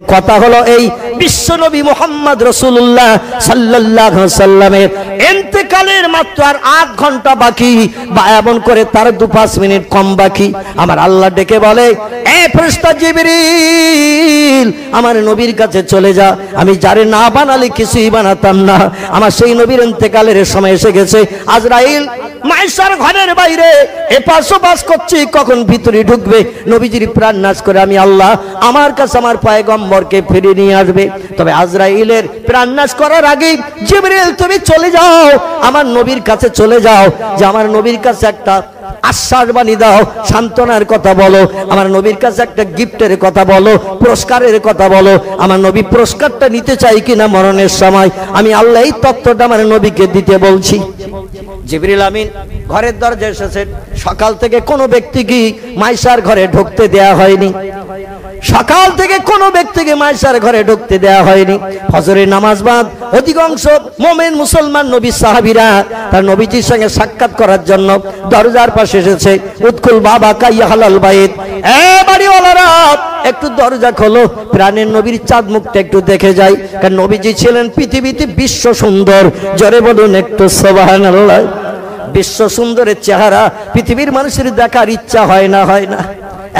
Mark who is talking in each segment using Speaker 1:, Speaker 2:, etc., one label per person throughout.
Speaker 1: কথা হলো এই বিশ্বনবী মুহাম্মদ রাসূলুল্লাহ সাল্লাল্লাহু আলাইহি সাল্লামের ইন্তেকালের মাত্র আর 8 ঘন্টা বাকি বা এমন করে তার 2-5 মিনিট কম বাকি। আমার আল্লাহ ডেকে বলে, এ ফেরেশতা জিবরিল আমার নবীর কাছে চলে যা, আমি যারে না বানালে কিছুই বানাতাম না। আমার সেই নবীর ইন্তেকালের সময় এসে গেছে। আজরাইল মাইশার ঘরের বাইরে এপাশ ওপাশ করছে, কখন ভিতরে ঢুকবে নবীজির প্রাণ নাশ করে আমি আল্লাহ আমার কাছে আমার পয়গম্বরকে ফিরিয়ে নিয়ে আসবে। তবে আজরাইলের প্রাণ নাশ করার আগে জিবরিল তুমি চলে যাও, আমার নবীর কাছে চলে যাও, যে আমার নবীর কাছে একটা আশ্বাস বাণী দাও, সান্ত্বনার কথা বলো, আমার নবীর কাছে একটা গিফটের কথা বলো, পুরস্কারের কথা বলো। আমার নবী পুরস্কারটা নিতে চাই কিনা মরণের সময়, আমি আল্লাহ এই তত্ত্বটা আমার নবীকে দিতে বলছি। জিবরিল আমিন ঘরের দরজায় এসেছেন। সকাল থেকে কোনো ব্যক্তিকে মাইশার ঘরে ঢুকতে দেয়া হয়নি, সকাল থেকে কোনো ব্যক্তিকে মাইশার ঘরে ঢুকতে দেয়া হয়নি। ফজরের নামাজ বাদ অধিকাংশ মুমিন মুসলমান নবী সাহাবীরা তার নবীজির সঙ্গে সাক্ষাৎ করার জন্য দরজার পাশে এসেছে। উদকুল বাবা কাইয়া হালাল বাইত, এ বাড়িওয়ালারা একটু দরজা খোলো, প্রাণের নবীর চাঁদ মুখটা একটু দেখে যাই। কারণ নবীজি ছিলেন পৃথিবীতে বিশ্ব সুন্দর। জোরে বলুন একটু সুবহানাল্লাহ। বিশ্ব সুন্দরের চেহারা পৃথিবীর মানুষের দেখার ইচ্ছা হয় না, হয় না।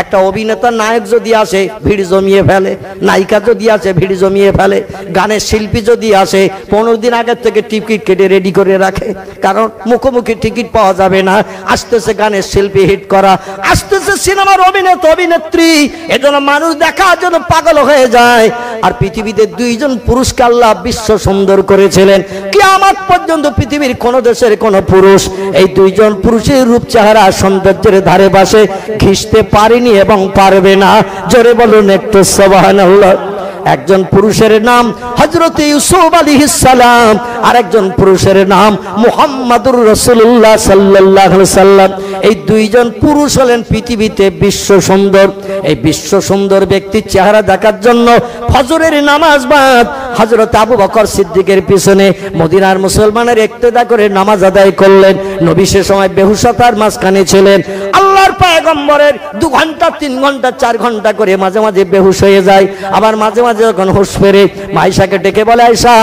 Speaker 1: একটা অভিনেতা নায়ক যদি আসে ভিড় জমিয়ে ফেলে, নায়িকা যদি আসে ভিড় জমিয়ে ফেলে, গানের শিল্পী যদি আসে 15 দিন আগের থেকে টিকিট কেটে রেডি করে রাখে, কারণ মুখোমুখি টিকিট পাওয়া যাবে না। আসতেছে গানের শিল্পী হিট করা, আসতেছে সিনেমার অভিনেতা অভিনেত্রী, এজন্য মানুষ দেখার জন্য পাগল হয়ে যায়। আর পৃথিবীতে 2 জন পুরুষকে আল্লাহ বিশ্ব সুন্দর করেছিলেন। কিয়ামত পর্যন্ত পৃথিবীর কোন দেশের কোন পুরুষ এই 2 জন পুরুষের রূপ চেহারা সৌন্দর্যের ধারে পাশে ঘিসতে পারেনি এবং পারবে না। জোরে বলুন একটু সুবহানাল্লাহ। একজন পুরুষের নাম হযরত ইউসুফ আলাইহিস সালাম, আর একজন পুরুষের নাম মুহাম্মাদুর রাসূলুল্লাহ সাল্লাল্লাহু আলাইহি সাল্লাম। এই 2 জন পুরুষ হলেন পৃথিবীতে বিশ্ব সুন্দর। এই বিশ্ব সুন্দর ব্যক্তির চেহারা দেখার জন্য ফজরের নামাজ বাদ হযরত আবু বকর সিদ্দিকের পিছনে মদিনার মুসলমানের ইক্তেদা করে নামাজ আদায় করলেন। নবী সে সময় বেহুশতার মাঝখানে ছিলেন। আল্লাহর পয়গম্বরের 2 ঘন্টা 3 ঘন্টা 4 ঘন্টা করে মাঝে মাঝে বেহুশ হয়ে যায়, আবার মাঝে মাঝে যখন হুঁশ ফেরে মাইশাকে ডেকে বলে, আয়েশা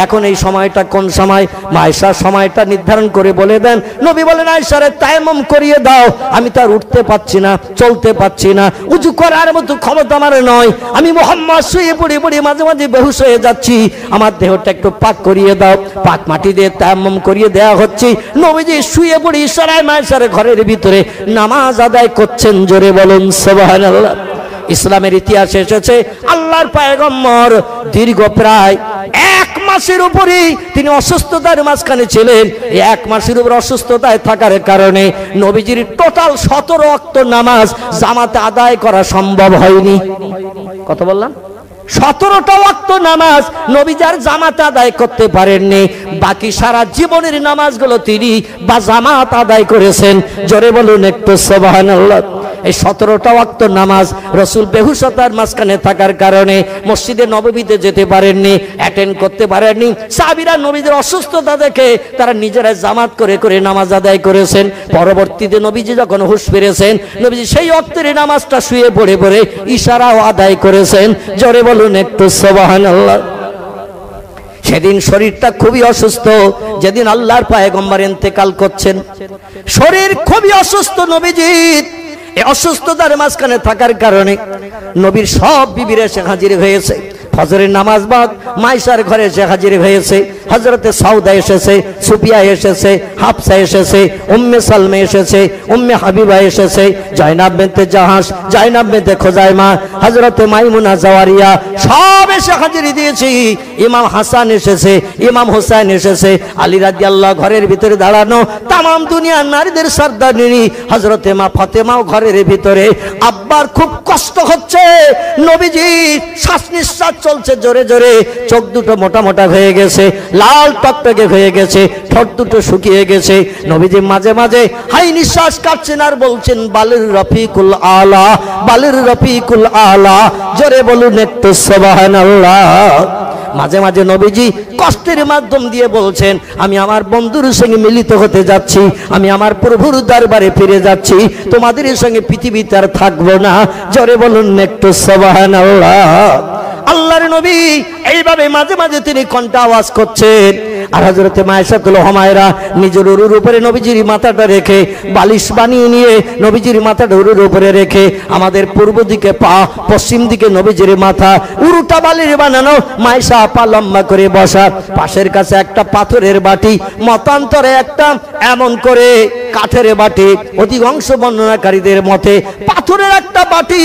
Speaker 1: এখন এই সময়টা কোন সময়? মাইশা সময়টা নির্ধারণ করে বলে দেন। নবী বলেন, আয়েশারে তায়াম্মুম করিয়ে দাও, আমি তো আর উঠতে পাচ্ছি না, চলতে পাচ্ছি না, উযু করার মতো ক্ষমতা আমার নয়, আমি মুহাম্মদ শুয়ে পড়ে পড়ে মাঝে মাঝে বেহুশ হয়ে যাচ্ছি, আমার দেহটা একটু পাক করিয়ে দাও। পাক মাটি দিয়ে তায়াম্মুম করিয়ে দেওয়া হচ্ছে। নবীজি শুয়ে পড়ে ইশারায় মাইশার ঘরের ভিতরে নামাজ আদায় করছেন। জোরে বলুন সুবহানাল্লাহ। ইসলামের ইতিহাসে এসেছে আল্লাহর পয়গম্বর দীর্ঘ প্রায় 1 মাসের উপরে তিনি অসুস্থতার মাঝখানে ছিলেন। এই 1 মাসের উপর অসুস্থতায় থাকার কারণে নবীজির টোটাল 17 ওয়াক্ত নামাজ জামাতে আদায় করা সম্ভব হয়নি। কত বললাম? 17টা ওয়াক্ত নামাজ নবীজার জামাতে আদায় করতে পারেননি। বাকি সারা জীবনের নামাজগুলো তিনি বা জামাত আদায় করেছেন। জোরে বলুন একটু সুবহানাল্লাহ। এই 17টা ওয়াক্ত নামাজ রাসূল বেহুশতার মাঝখানে থাকার কারণে মসজিদে নববীতে যেতে পারেননি, অ্যাটেন্ড করতে পারেননি। সাহাবীরা নবীদের অসুস্থতা দেখে তারা নিজেরাই জামাত করে করে নামাজ আদায় করেছেন। পরবর্তীতে নবীজি যখন হুঁশ ফিরেছেন, নবীজি সেই ওয়াক্তের নামাজটা শুয়ে পড়ে পড়ে ইশারাও আদায় করেছেন। জোরে বলুন একটু সুবহানাল্লাহ। সেদিন শরীরটা খুবই অসুস্থ, যেদিন আল্লাহর পয়গম্বর ইন্তেকাল করছেন শরীর খুবই অসুস্থ নবীজির। এই অসুস্থতার মাঝখানে থাকার কারণে নবীর সব বিবিরা এসে হাজির হয়েছে। ফজরের নামাজ বাদ মাইশার ঘরে এসে হাজির হয়েছে। হযরতে সাউদা এসেছে, সুফিয়া এসেছে, হাফসা এসেছে, উম্মে সালমা এসেছে, উম্মে হাবিবা এসেছে, জায়নাব বিনতে জাহাশ, জায়নাব বিনতে খুজাইমা, হযরতে মাইমুনা জাওয়ারিয়া সব এসে হাজির দিয়েছি। ইমাম হাসান এসেছে, ইমাম হোসেন এসেছে, আলী রাদিয়াল্লাহু ঘরের ভিতরে দাঁড়ানো। তামাম দুনিয়ার নারীদের সর্দারনী হযরতে মা ফাতেমাও ঘরের ভিতরে। আব্বার খুব কষ্ট হচ্ছে, নবীজি শ্বাস নিঃশ্বাস চলছে জোরে জোরে, চোখ দুটো মোটা মোটা হয়ে গেছে, লাল টকটকে হয়ে গেছে, ঠোঁট দুটো শুকিয়ে গেছে। নবীজি মাঝে মাঝে হাই নিঃশ্বাস কাটছেন আর বলছেন, বালির রফিকুল আলা, বালির রফিকুল আলা। জোরে বলুন একটু সুবহানাল্লাহ। মাঝে মাঝে নবীজি কষ্টের মাধ্যম দিয়ে বলছেন, আমি আমার বন্ধুর সঙ্গে মিলিত হতে যাচ্ছি, আমি আমার প্রভুর দরবারে ফিরে যাচ্ছি, তোমাদের সঙ্গে পৃথিবীতে আর থাকবো না। জোরে বলুন একটু সুবহানাল্লাহ। আল্লাহর নবী এইভাবে মাঝে মাঝে তিনি কণ্ঠ আওয়াজ করছেন। আর হযরতে মায়েশাতুল হুমায়রা নিজের উরুর উপরে নবীজির মাথাটা রেখে বালিশ বানিয়ে নিয়ে নবীজির মাথাটা উরুর উপরে রেখে আমাদের পূর্ব দিকে পা, পশ্চিম দিকে নবীজির মাথা, উরুটা বালির বানানো, মায়েশা পা লম্বা করে বসা, পাশের কাছে একটা পাথরের বাটি, মতান্তরে একটা এমন করে কাঠের বাটি, অধিকাংশ বর্ণনাকারীদের মতে পাথরের একটা বাটি,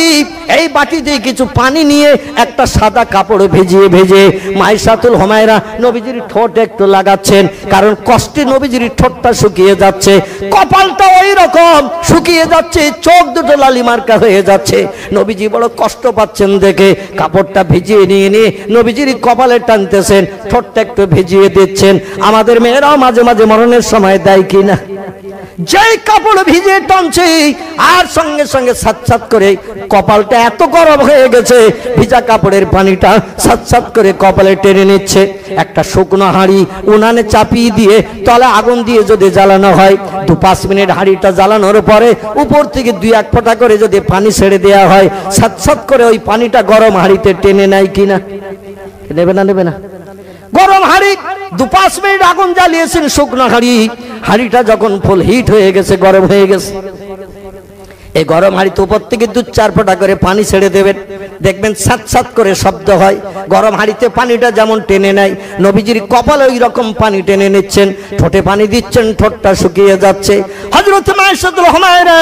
Speaker 1: এই বাটিতে কিছু পানি নিয়ে একটা সাদা কাপড় ভেজিয়ে ভেজে মায়েশাতুল হুমায়রা নবীজির ঠোঁট একটু লাগাচ্ছেন, কারণ কষ্টে নবীজির ঠোঁটটা শুকিয়ে যাচ্ছে, কপালটা ওই রকম শুকিয়ে যাচ্ছে, চোখ দুটো লালি মার্কা হয়ে যাচ্ছে। নবীজি বড় কষ্ট পাচ্ছেন দেখে কাপড়টা ভিজিয়ে নিয়ে নিয়ে নবীজির কপালে টানতেছেন, ঠোঁটটা একটু ভিজিয়ে দিচ্ছেন। আমাদের মেয়েরাও মাঝে মাঝে মরণের সময় দেয় কিনা, যেই কাপড় ভিজিয়ে টানছে আর সঙ্গে সঙ্গে সাত করে কপালটা এত গরম হয়ে গেছে, ভিজা কাপড়ের পানিটা সাত করে কপালে টেনে নিচ্ছে। একটা শুকনো হাঁড়ি উনানে চাপিয়ে দিয়ে তলে আগুন দিয়ে যদি জ্বালানো হয়, 2-5 মিনিট হাঁড়িটা জ্বালানোর পরে উপর থেকে 2-1 ফোঁটা করে যদি পানি ছেড়ে দেওয়া হয়, সাত করে ওই পানিটা গরম হাঁড়িতে টেনে নেয় কিনা? নেবে না? নেবে না? গরম হাঁড়ি 2-5 মিনিট আগুন জ্বালিয়েছেন, শুকনো হাঁড়ি, হাঁড়িটা যখন ফুল হিট হয়ে গেছে, গরম হয়ে গেছে, এই গরম হাঁড়িতে উপর থেকে 2-4 ফোঁটা করে পানি ছেড়ে দেবেন, দেখবেন সাত করে শব্দ হয়। গরম হাঁড়িতে পানিটা যেমন টেনে নেয়, নবীজির কপালে ওই রকম পানি টেনে নিচ্ছেন, ঠোঁটে পানি দিচ্ছেন, ঠোঁটটা শুকিয়ে যাচ্ছে। হযরত মায়েশাতুল হুমায়রা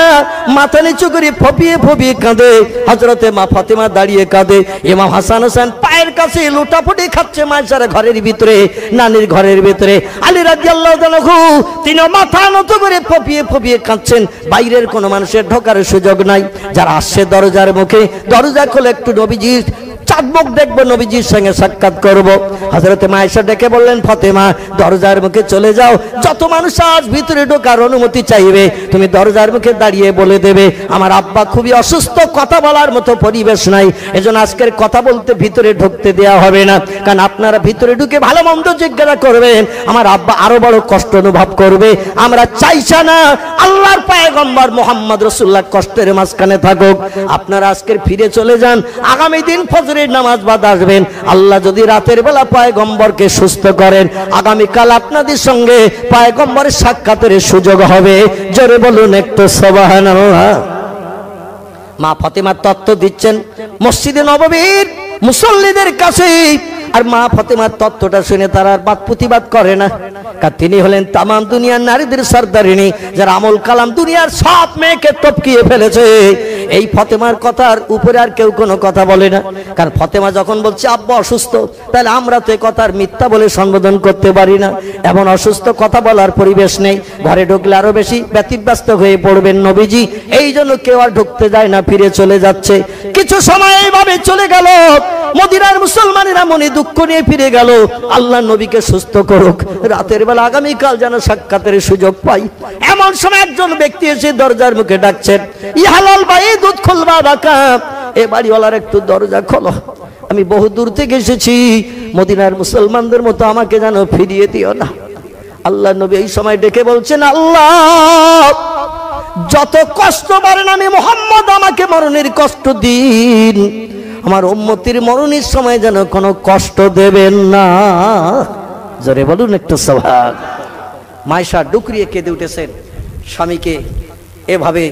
Speaker 1: মাথা নিচু করে ফপিয়ে ফপিয়ে কাঁদে, হযরতে মা ফাতেমা দাঁড়িয়ে কাঁদে, ইমাম হাসান হোসেন পায়ের কাছে লুটাপুটি খাচ্ছে মায়েশার ঘরের ভিতরে, নানির ঘরের ভিতরে। আলী রাদিয়াল্লাহু তাআলা তিনি মাথা নত করে ফপিয়ে ফপিয়ে কাঁদছেন, বাইরের কোনো মানুষের ঢোকার সুযোগ নাই। যারা আসছে দরজার মুখে, দরজা খুলে একটু নবীজির চাঁদমুখ দেখবো, নবীজির সঙ্গে সাক্ষাৎ করব। হযরতে মায়েশা ডেকে বললেন, ফাতেমা দরজার মুখে চলে যাও, যত মানুষ আজ ভিতরে ঢোকার অনুমতি চাইবে তুমি দরজার মুখে দাঁড়িয়ে বলে দেবে আমার আব্বা খুবই অসুস্থ, কথা বলার মতো পরিবেশ নাই, এজন্য আজকের কথা বলতে ভিতরে ঢুকতে দেওয়া হবে না, কারণ আপনারা ভিতরে ঢুকে ভালো মন্দ জিজ্ঞাসা করবেন, আমার আব্বা আরো বড় কষ্ট অনুভব করবে। আমরা চাইছা না আল্লাহর পয়গম্বর মুহাম্মদ রাসূলুল্লাহ কষ্টের মাঝখানে থাকুক। আপনারা আজকের ফিরে চলে যান, আগামী দিন ফজরের নামাজ বাদ আসবেন। আল্লাহ যদি রাতের বেলা পয়গম্বরকে সুস্থ করেন, আগামীকাল আপনাদের সঙ্গে পয়গম্বরের সাক্ষাতের সুযোগ হবে। জোরে বলুন একটু সুবহানাল্লাহ। মা ফাতেমা তত্ত্ব দিচ্ছেন মসজিদে নববীর মুসল্লিদের কাছে, আর মা ফাতেমার তত্ত্বটা শুনে তারা আর বাদ প্রতিবাদ করে না, কারণ তিনি হলেন তামাম দুনিয়ার নারীদের সরদারিনী, যার আমল কালাম দুনিয়ার সব মেয়েকে টপকিয়ে ফেলেছে। এই ফাতেমার কথার উপরে আর কেউ কোনো কথা বলে না, কারণ ফাতেমা যখন বলছে আব্বা অসুস্থ, তাহলে আমরা তো এই কথার মিথ্যা বলে সম্বোধন করতে পারি না, এমন অসুস্থ কথা বলার পরিবেশ নেই। ঘরে ঢুকলে আরো বেশি ব্যতিব্যস্ত হয়ে পড়বেন নবীজি, এই জন্য কেউ আর ঢুকতে যায় না, ফিরে চলে যাচ্ছে। কিছু সময় এইভাবে চলে গেল, মদিনার মুসলমানেরা মনে দুঃখ নিয়ে ফিরে গেল, আল্লাহ নবীকে সুস্থ করুক, রাতের বেলা আগামীকাল যেন সাক্ষাতের সুযোগ পাই। এমন সময় একজন ব্যক্তি এসে দরজার মুখে ডাকছেন, ইহালাল ভাই দুধ খুলবা বাকা, এ বাড়িওয়ালার একটু দরজা খোলো, আমি বহু দূর থেকে এসেছি, মদিনার মুসলমানদের মতো আমাকে যেন ফিরিয়ে দিও না। আল্লাহ নবী এই সময় ডেকে বলছেন, আল্লাহ যত কষ্ট পারেন আমি মুহাম্মদ আমাকে মরণের কষ্ট দিন, আমার উম্মতির মরণের সময় যেন কোনো কষ্ট দেবেন না। জোরে বলুন একটু সুবহান। মায়েশা ডুকরিয়ে কেঁদে উঠেছেন, স্বামীকে এভাবে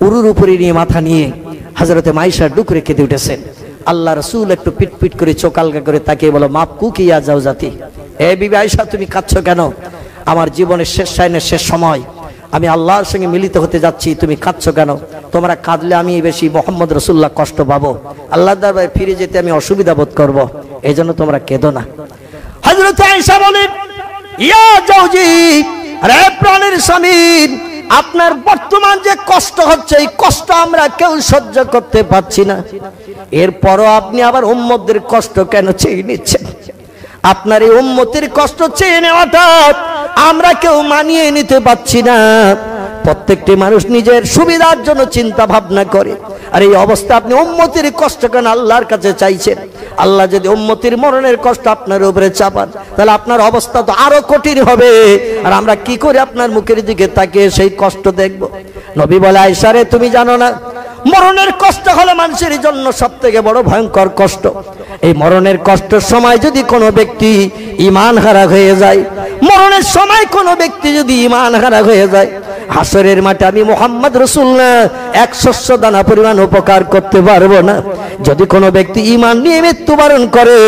Speaker 1: উরুর উপরে নিয়ে মাথা নিয়ে হযরতে মায়েশা ডুকরে কেঁদে উঠেছেন। আল্লাহ রাসূল একটু পিটপিট করে চোখ আলগা করে তাকিয়ে বলো, মাপ কুকিয়া যাও জাতি, এ বিবি আয়েশা তুমি কাঁদছো কেন? আমার জীবনের শেষ সাইনের শেষ সময়, আমি আল্লাহর সঙ্গে মিলিত হতে যাচ্ছি, তুমি কাঁদছো কেন? তোমরা কাঁদলে আমি বেশি মুহাম্মদ রাসূলুল্লাহ কষ্ট পাবো, আল্লাহর দরবারে ফিরে যেতে আমি অসুবিধা বোধ করব, এই জন্য তোমরা কেঁদো না। হযরত আয়েশা বলেন, ইয়া জাওজি, আরে প্রাণের স্বামী, আপনার বর্তমান যে কষ্ট হচ্ছে, এই কষ্ট আমরা কেউ সহ্য করতে পারছি না, এরপরও আপনি আবার উম্মতদের কষ্ট কেন চেয়ে নিচ্ছেন? আপনার এই উম্মতের কষ্ট চেয়ে নেওয়াটা আমরা কেউ মানিয়ে নিতে পারছি না। প্রত্যেকটি মানুষ নিজের সুবিধার জন্য চিন্তা ভাবনা করে, আর এই অবস্থা আপনি উম্মতের কষ্ট কেন আল্লাহর কাছে চাইছেন? আল্লাহ যদি উম্মতের মরণের কষ্ট আপনার উপরে চাপান, তাহলে আপনার অবস্থা তো আরো কঠিন হবে, আর আমরা কি করে আপনার মুখের দিকে তাকিয়ে সেই কষ্ট দেখব? নবী বলে, আয়েশা রে তুমি জানো না, মরণের কষ্ট হলো মানুষের জন্য সব থেকে বড় ভয়ঙ্কর কষ্ট। এই মরণের কষ্টের সময় যদি কোনো ব্যক্তি ঈমান হারা হয়ে যায়, মরণের সময় কোনো ব্যক্তি যদি ঈমান হারা হয়ে যায়, হাসরের মাঠে আমি মুহাম্মদ রাসূলুল্লাহ এক শস্য দানা পরিমাণ উপকার করতে পারবো না। যদি কোনো ব্যক্তি ঈমান নিয়ে মৃত্যুবরণ করে,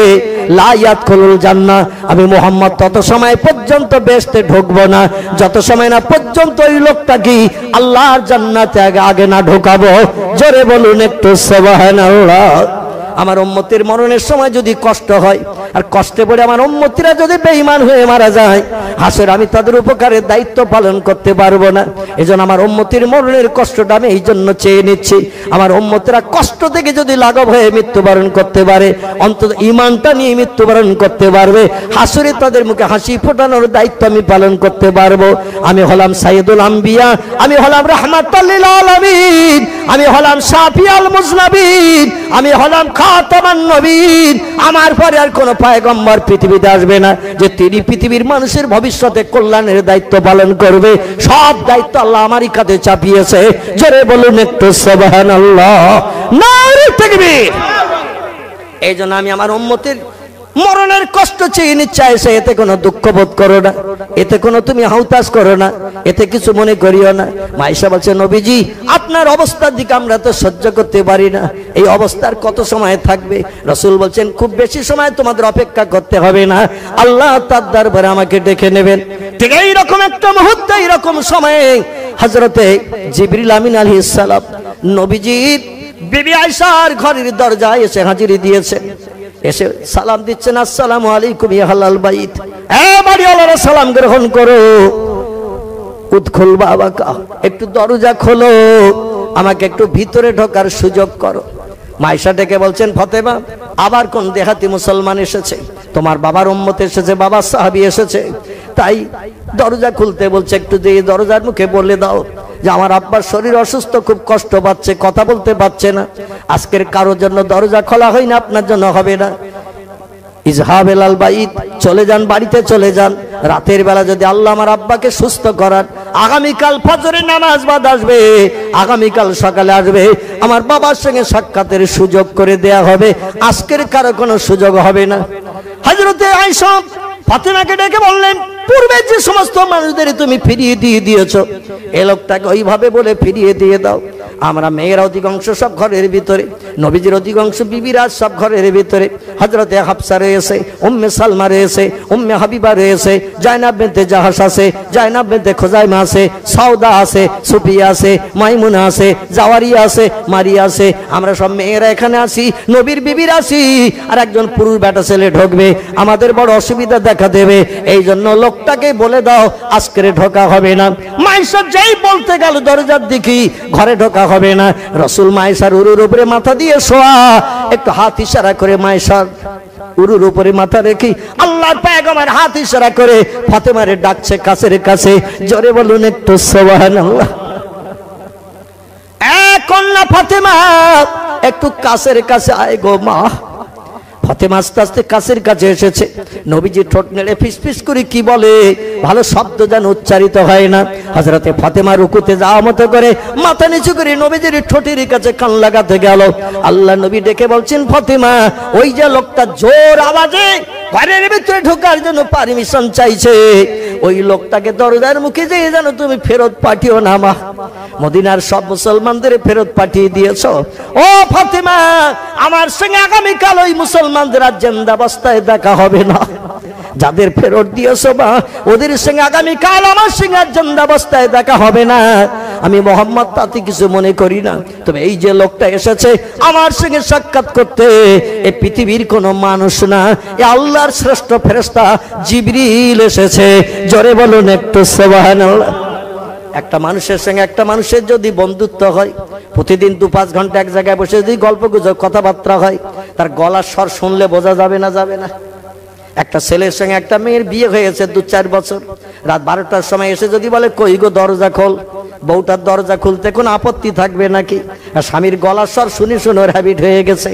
Speaker 1: লা ইয়াদখুলুল জান্নাহ, আমি মুহাম্মদ তত সময় পর্যন্ত বেহেশতে ঢুকবো না যত সময় না পর্যন্ত ওই লোকটাকে আল্লাহর জান্নাতে আগে না ঢোকাবো। জোরে বলুন একটু সুবহানাল্লাহ। আমার উম্মতের মরণের সময় যদি কষ্ট হয়, আর কষ্টে পড়ে আমার উম্মতিরা যদি বেঈমান হয়ে মারা যায়, হাসরে আমি তাদের উপকারের দায়িত্ব পালন করতে পারবো না। এজন্য আমার উম্মতির মরণের কষ্টটা আমি এই জন্য চেয়ে নিচ্ছি। আমার উম্মতিরা কষ্ট থেকে যদি লাঘব হয়ে মৃত্যুবরণ করতে পারে, অন্তত ঈমানটা নিয়ে মৃত্যুবরণ করতে পারবে, হাসরে তাদের মুখে হাসি ফোটানোর দায়িত্ব আমি পালন করতে পারবো। আমি হলাম সাইয়্যিদুল আম্বিয়া, আমি হলাম রাহমাতাল লিল আলামিন, আমি হলাম শাফিউল মুজনাবিন, আমি হলাম খাতামান নবীন। আমার পরে আর কোন পয়গম্বর পৃথিবীতে আসবে না যে তিনি পৃথিবীর মানুষের ভবিষ্যতে কল্যাণের দায়িত্ব পালন করবে। সব দায়িত্ব আল্লাহ আমারই কাঁধে চাপিয়েছে। জোরে বলুন একটু সুবহানাল্লাহ, নারে তাকবীর। এই জন্য আমি আমার উম্মতের মরণের কষ্ট চেয়ে নিচ্ছে, এতে কোনো দুঃখ বোধ করো না, এতে কোনো তুমি হাউতাস করো না, এতে কিছু মনে করিও না। মাইশা বলছে, নবীজি আপনার অবস্থার দিকে আমরা তো সহ্য করতে পারি না, এই অবস্থার কত সময় থাকবে? রাসূল বলছেন, খুব বেশি সময় তোমাদের অপেক্ষা করতে হবে না, আল্লাহ তার দরবারে আমাকে ডেকে নেবেন। ঠিক এইরকম একটা মুহূর্তে, এইরকম সময়ে হযরতে জিবরিল আমিন আলাইহিস সালাম নবীজির বিবি আয়েশার ঘরের দরজায় এসে হাজিরি দিয়েছে। এসে সালাম দিচ্ছেন, আসসালামু আলাইকুম ইয়া আহলাল বাইত, এ বাড়িওয়ালারা সালাম গ্রহণ করো। উদখুল বাবাকা, একটু দরজা খোলো, আমাকে একটু ভিতরে ঢোকার সুযোগ করো। মাইশা ডেকে বলছেন, ফাতেমা আবার কোন দেহাতি মুসলমান এসেছে? তোমার বাবার উম্মত এসেছে, বাবার সাহাবী এসেছে, তাই দরজা খুলতে বলছে। একটু দিয়ে দরজার মুখে বলে দাও যে আমার আব্বার শরীর অসুস্থ, খুব কষ্ট পাচ্ছে, কথা বলতে পারছে না। আজকের কারোর জন্য দরজা খোলা হয় না, আপনার জন্য হবে না। ইজহাব এলাল বাইত, চলে যান, বাড়িতে চলে যান। রাতের বেলা যদি আল্লাহ আমার আব্বাকে সুস্থ করান, আগামীকাল ফজরের নামাজ বাদ আসবে, আগামীকাল সকালে আসবে, আমার বাবার সঙ্গে সাক্ষাতের সুযোগ করে দেয়া হবে। আজকের কারো কোনো সুযোগ হবে না। হযরতে আয়েশা ফাতেমাকে ডেকে বললেন, পূর্বে যে সমস্ত মানুষদের তুমি ফিরিয়ে দিয়ে দিয়েছো, এ লোকটাকে ওইভাবে বলে ফিরিয়ে দিয়ে দাও। আমরা মেয়েরা অধিকাংশ সব ঘরের ভিতরে, নবীজির অধিকাংশ বিবিরা সব ঘরের ভিতরে। হযরতে হাফসা রয়েছে, উম্মে সালমা রয়েছে, উম্মে হাবিবা রয়েছে, জায়নাব বিনতে জাহাশ আছে, জায়নাব বিনতে খুজাইমা আছে, সাউদা আছে, সুফিয়া আছে, মাইমুনা আছে, জাওয়ারিয়া আছে, মারিয়া আছে। আমরা সব মেয়েরা এখানে আছি, নবীর বিবিরা আছি, আর একজন পুরুষ বেটা ছেলে ঢুকবে, আমাদের বড় অসুবিধা দেখা দেবে। এই জন্য লোকটাকে বলে দাও আজকের ঢোকা হবে না। মাইশা যেই বলতে গেল দরজার দিকে, ঘরে ঢোকা হবে না। রাসূল মাইশার উরুর উপরে মাথা দিয়ে শোয়া, একটু হাত ইশারা করে মাইশার উরুর উপরে মাথা রেখে আল্লাহর পয়গম্বর হাত ইশারা করে ফাতেমারে ডাকছে কাছের কাছে। জোরে বলুন একটু সুবহানাল্লাহ। কন্যা ফাতেমা, একটু কাছের কাছে আয় গো মা। ফাতেমা আস্তে আস্তে কাছের কাছে এসেছে। নবীজি ঠোঁট নেড়ে ফিসফিস করে কি বলে, ভালো শব্দ যেন উচ্চারিত হয় না। হযরতে ফাতেমা রুকুতে যাওয়া মতো করে মাথা নিচু করে নবীজির ঠোঁটের কাছে কান লাগাতে গেল। আল্লাহ নবী ডেকে বলছেন, ফাতেমা ওই যে লোকটা জোর আওয়াজে ঘরের ভিতরে ঢোকার জন্য পারমিশন চাইছে, ওই লোকটাকে দরজার মুখে যেয়ে যেন তুমি ফেরত পাঠিও না মা। মদিনার সব মুসলমানদের ফেরত পাঠিয়ে দিয়েছো। ও ফাতেমা, আমার সঙ্গে আগামীকাল ওই মুসলমানদের আর জিন্দাবস্থায় দেখা হবে না। যাদের ফেরত দিয়েছো মা, ওদের সঙ্গে আগামীকাল আমার সঙ্গে আর জিন্দাবস্থায় দেখা হবে না। আমি মুহাম্মদ তাতে কিছু মনে করি না, তবে এই যে লোকটা এসেছে আমার সঙ্গে সাক্ষাৎ করতে, এই পৃথিবীর কোনো মানুষ না, এ আল্লাহর শ্রেষ্ঠ ফেরেশতা জিবরিল এসেছে। জোরে বলুন একটু সুবহানাল্লাহ। একটা মানুষের সঙ্গে একটা মানুষের যদি বন্ধুত্ব হয়, প্রতিদিন 2-5 ঘন্টা এক জায়গায় বসে যদি গল্প গুজব কথাবার্তা হয়, তার গলার স্বর শুনলে বোঝা যাবে না? যাবে না? একটা ছেলের সঙ্গে একটা মেয়ের বিয়ে হয়েছে 2-4 বছর, রাত 12টার সময় এসে যদি বলে কই গো দরজা খোল, বউটার দরজা খুলতে কোনো আপত্তি থাকবে নাকি? আর স্বামীর গলার স্বর শুনে শুনে ওর হ্যাবিট হয়ে গেছে,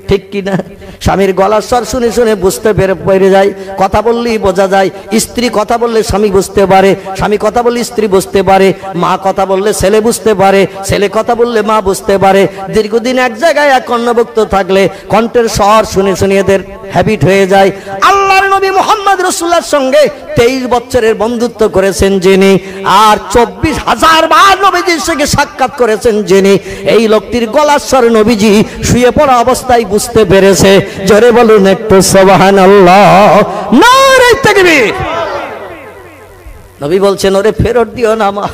Speaker 1: ঠিক কিনা? স্বামীর গলার স্বর শুনে শুনে বুঝতে পেরে যায়, কথা বললেই বোঝা যায়। স্ত্রী কথা বললে স্বামী বুঝতে পারে, স্বামী কথা বললে স্ত্রী বুঝতে পারে, মা কথা বললে ছেলে বুঝতে পারে, ছেলে কথা বললে মা বুঝতে পারে। দীর্ঘদিন এক জায়গায় এক কর্ণভুক্ত থাকলে কণ্ঠের স্বর শুনে শুনে এদের হ্যাবিট হয়ে যায়। আল্লাহর নবী মুহাম্মদ রাসূলুল্লাহর সঙ্গে 23 বছরের বন্ধুত্ব করেছেন যিনি, আর 24,000 বার নবীজির সঙ্গে সাক্ষাৎ করেছেন যিনি, এই লোকটির গলার স্বর নবীজি শুয়ে পড়া অবস্থায় বুঝতে পেরেছে। জোরে বলুন একটু সুবহানাল্লাহ, নারে তাকবীর। নবী বলছেন, ওরে ফেরত দিও না মা,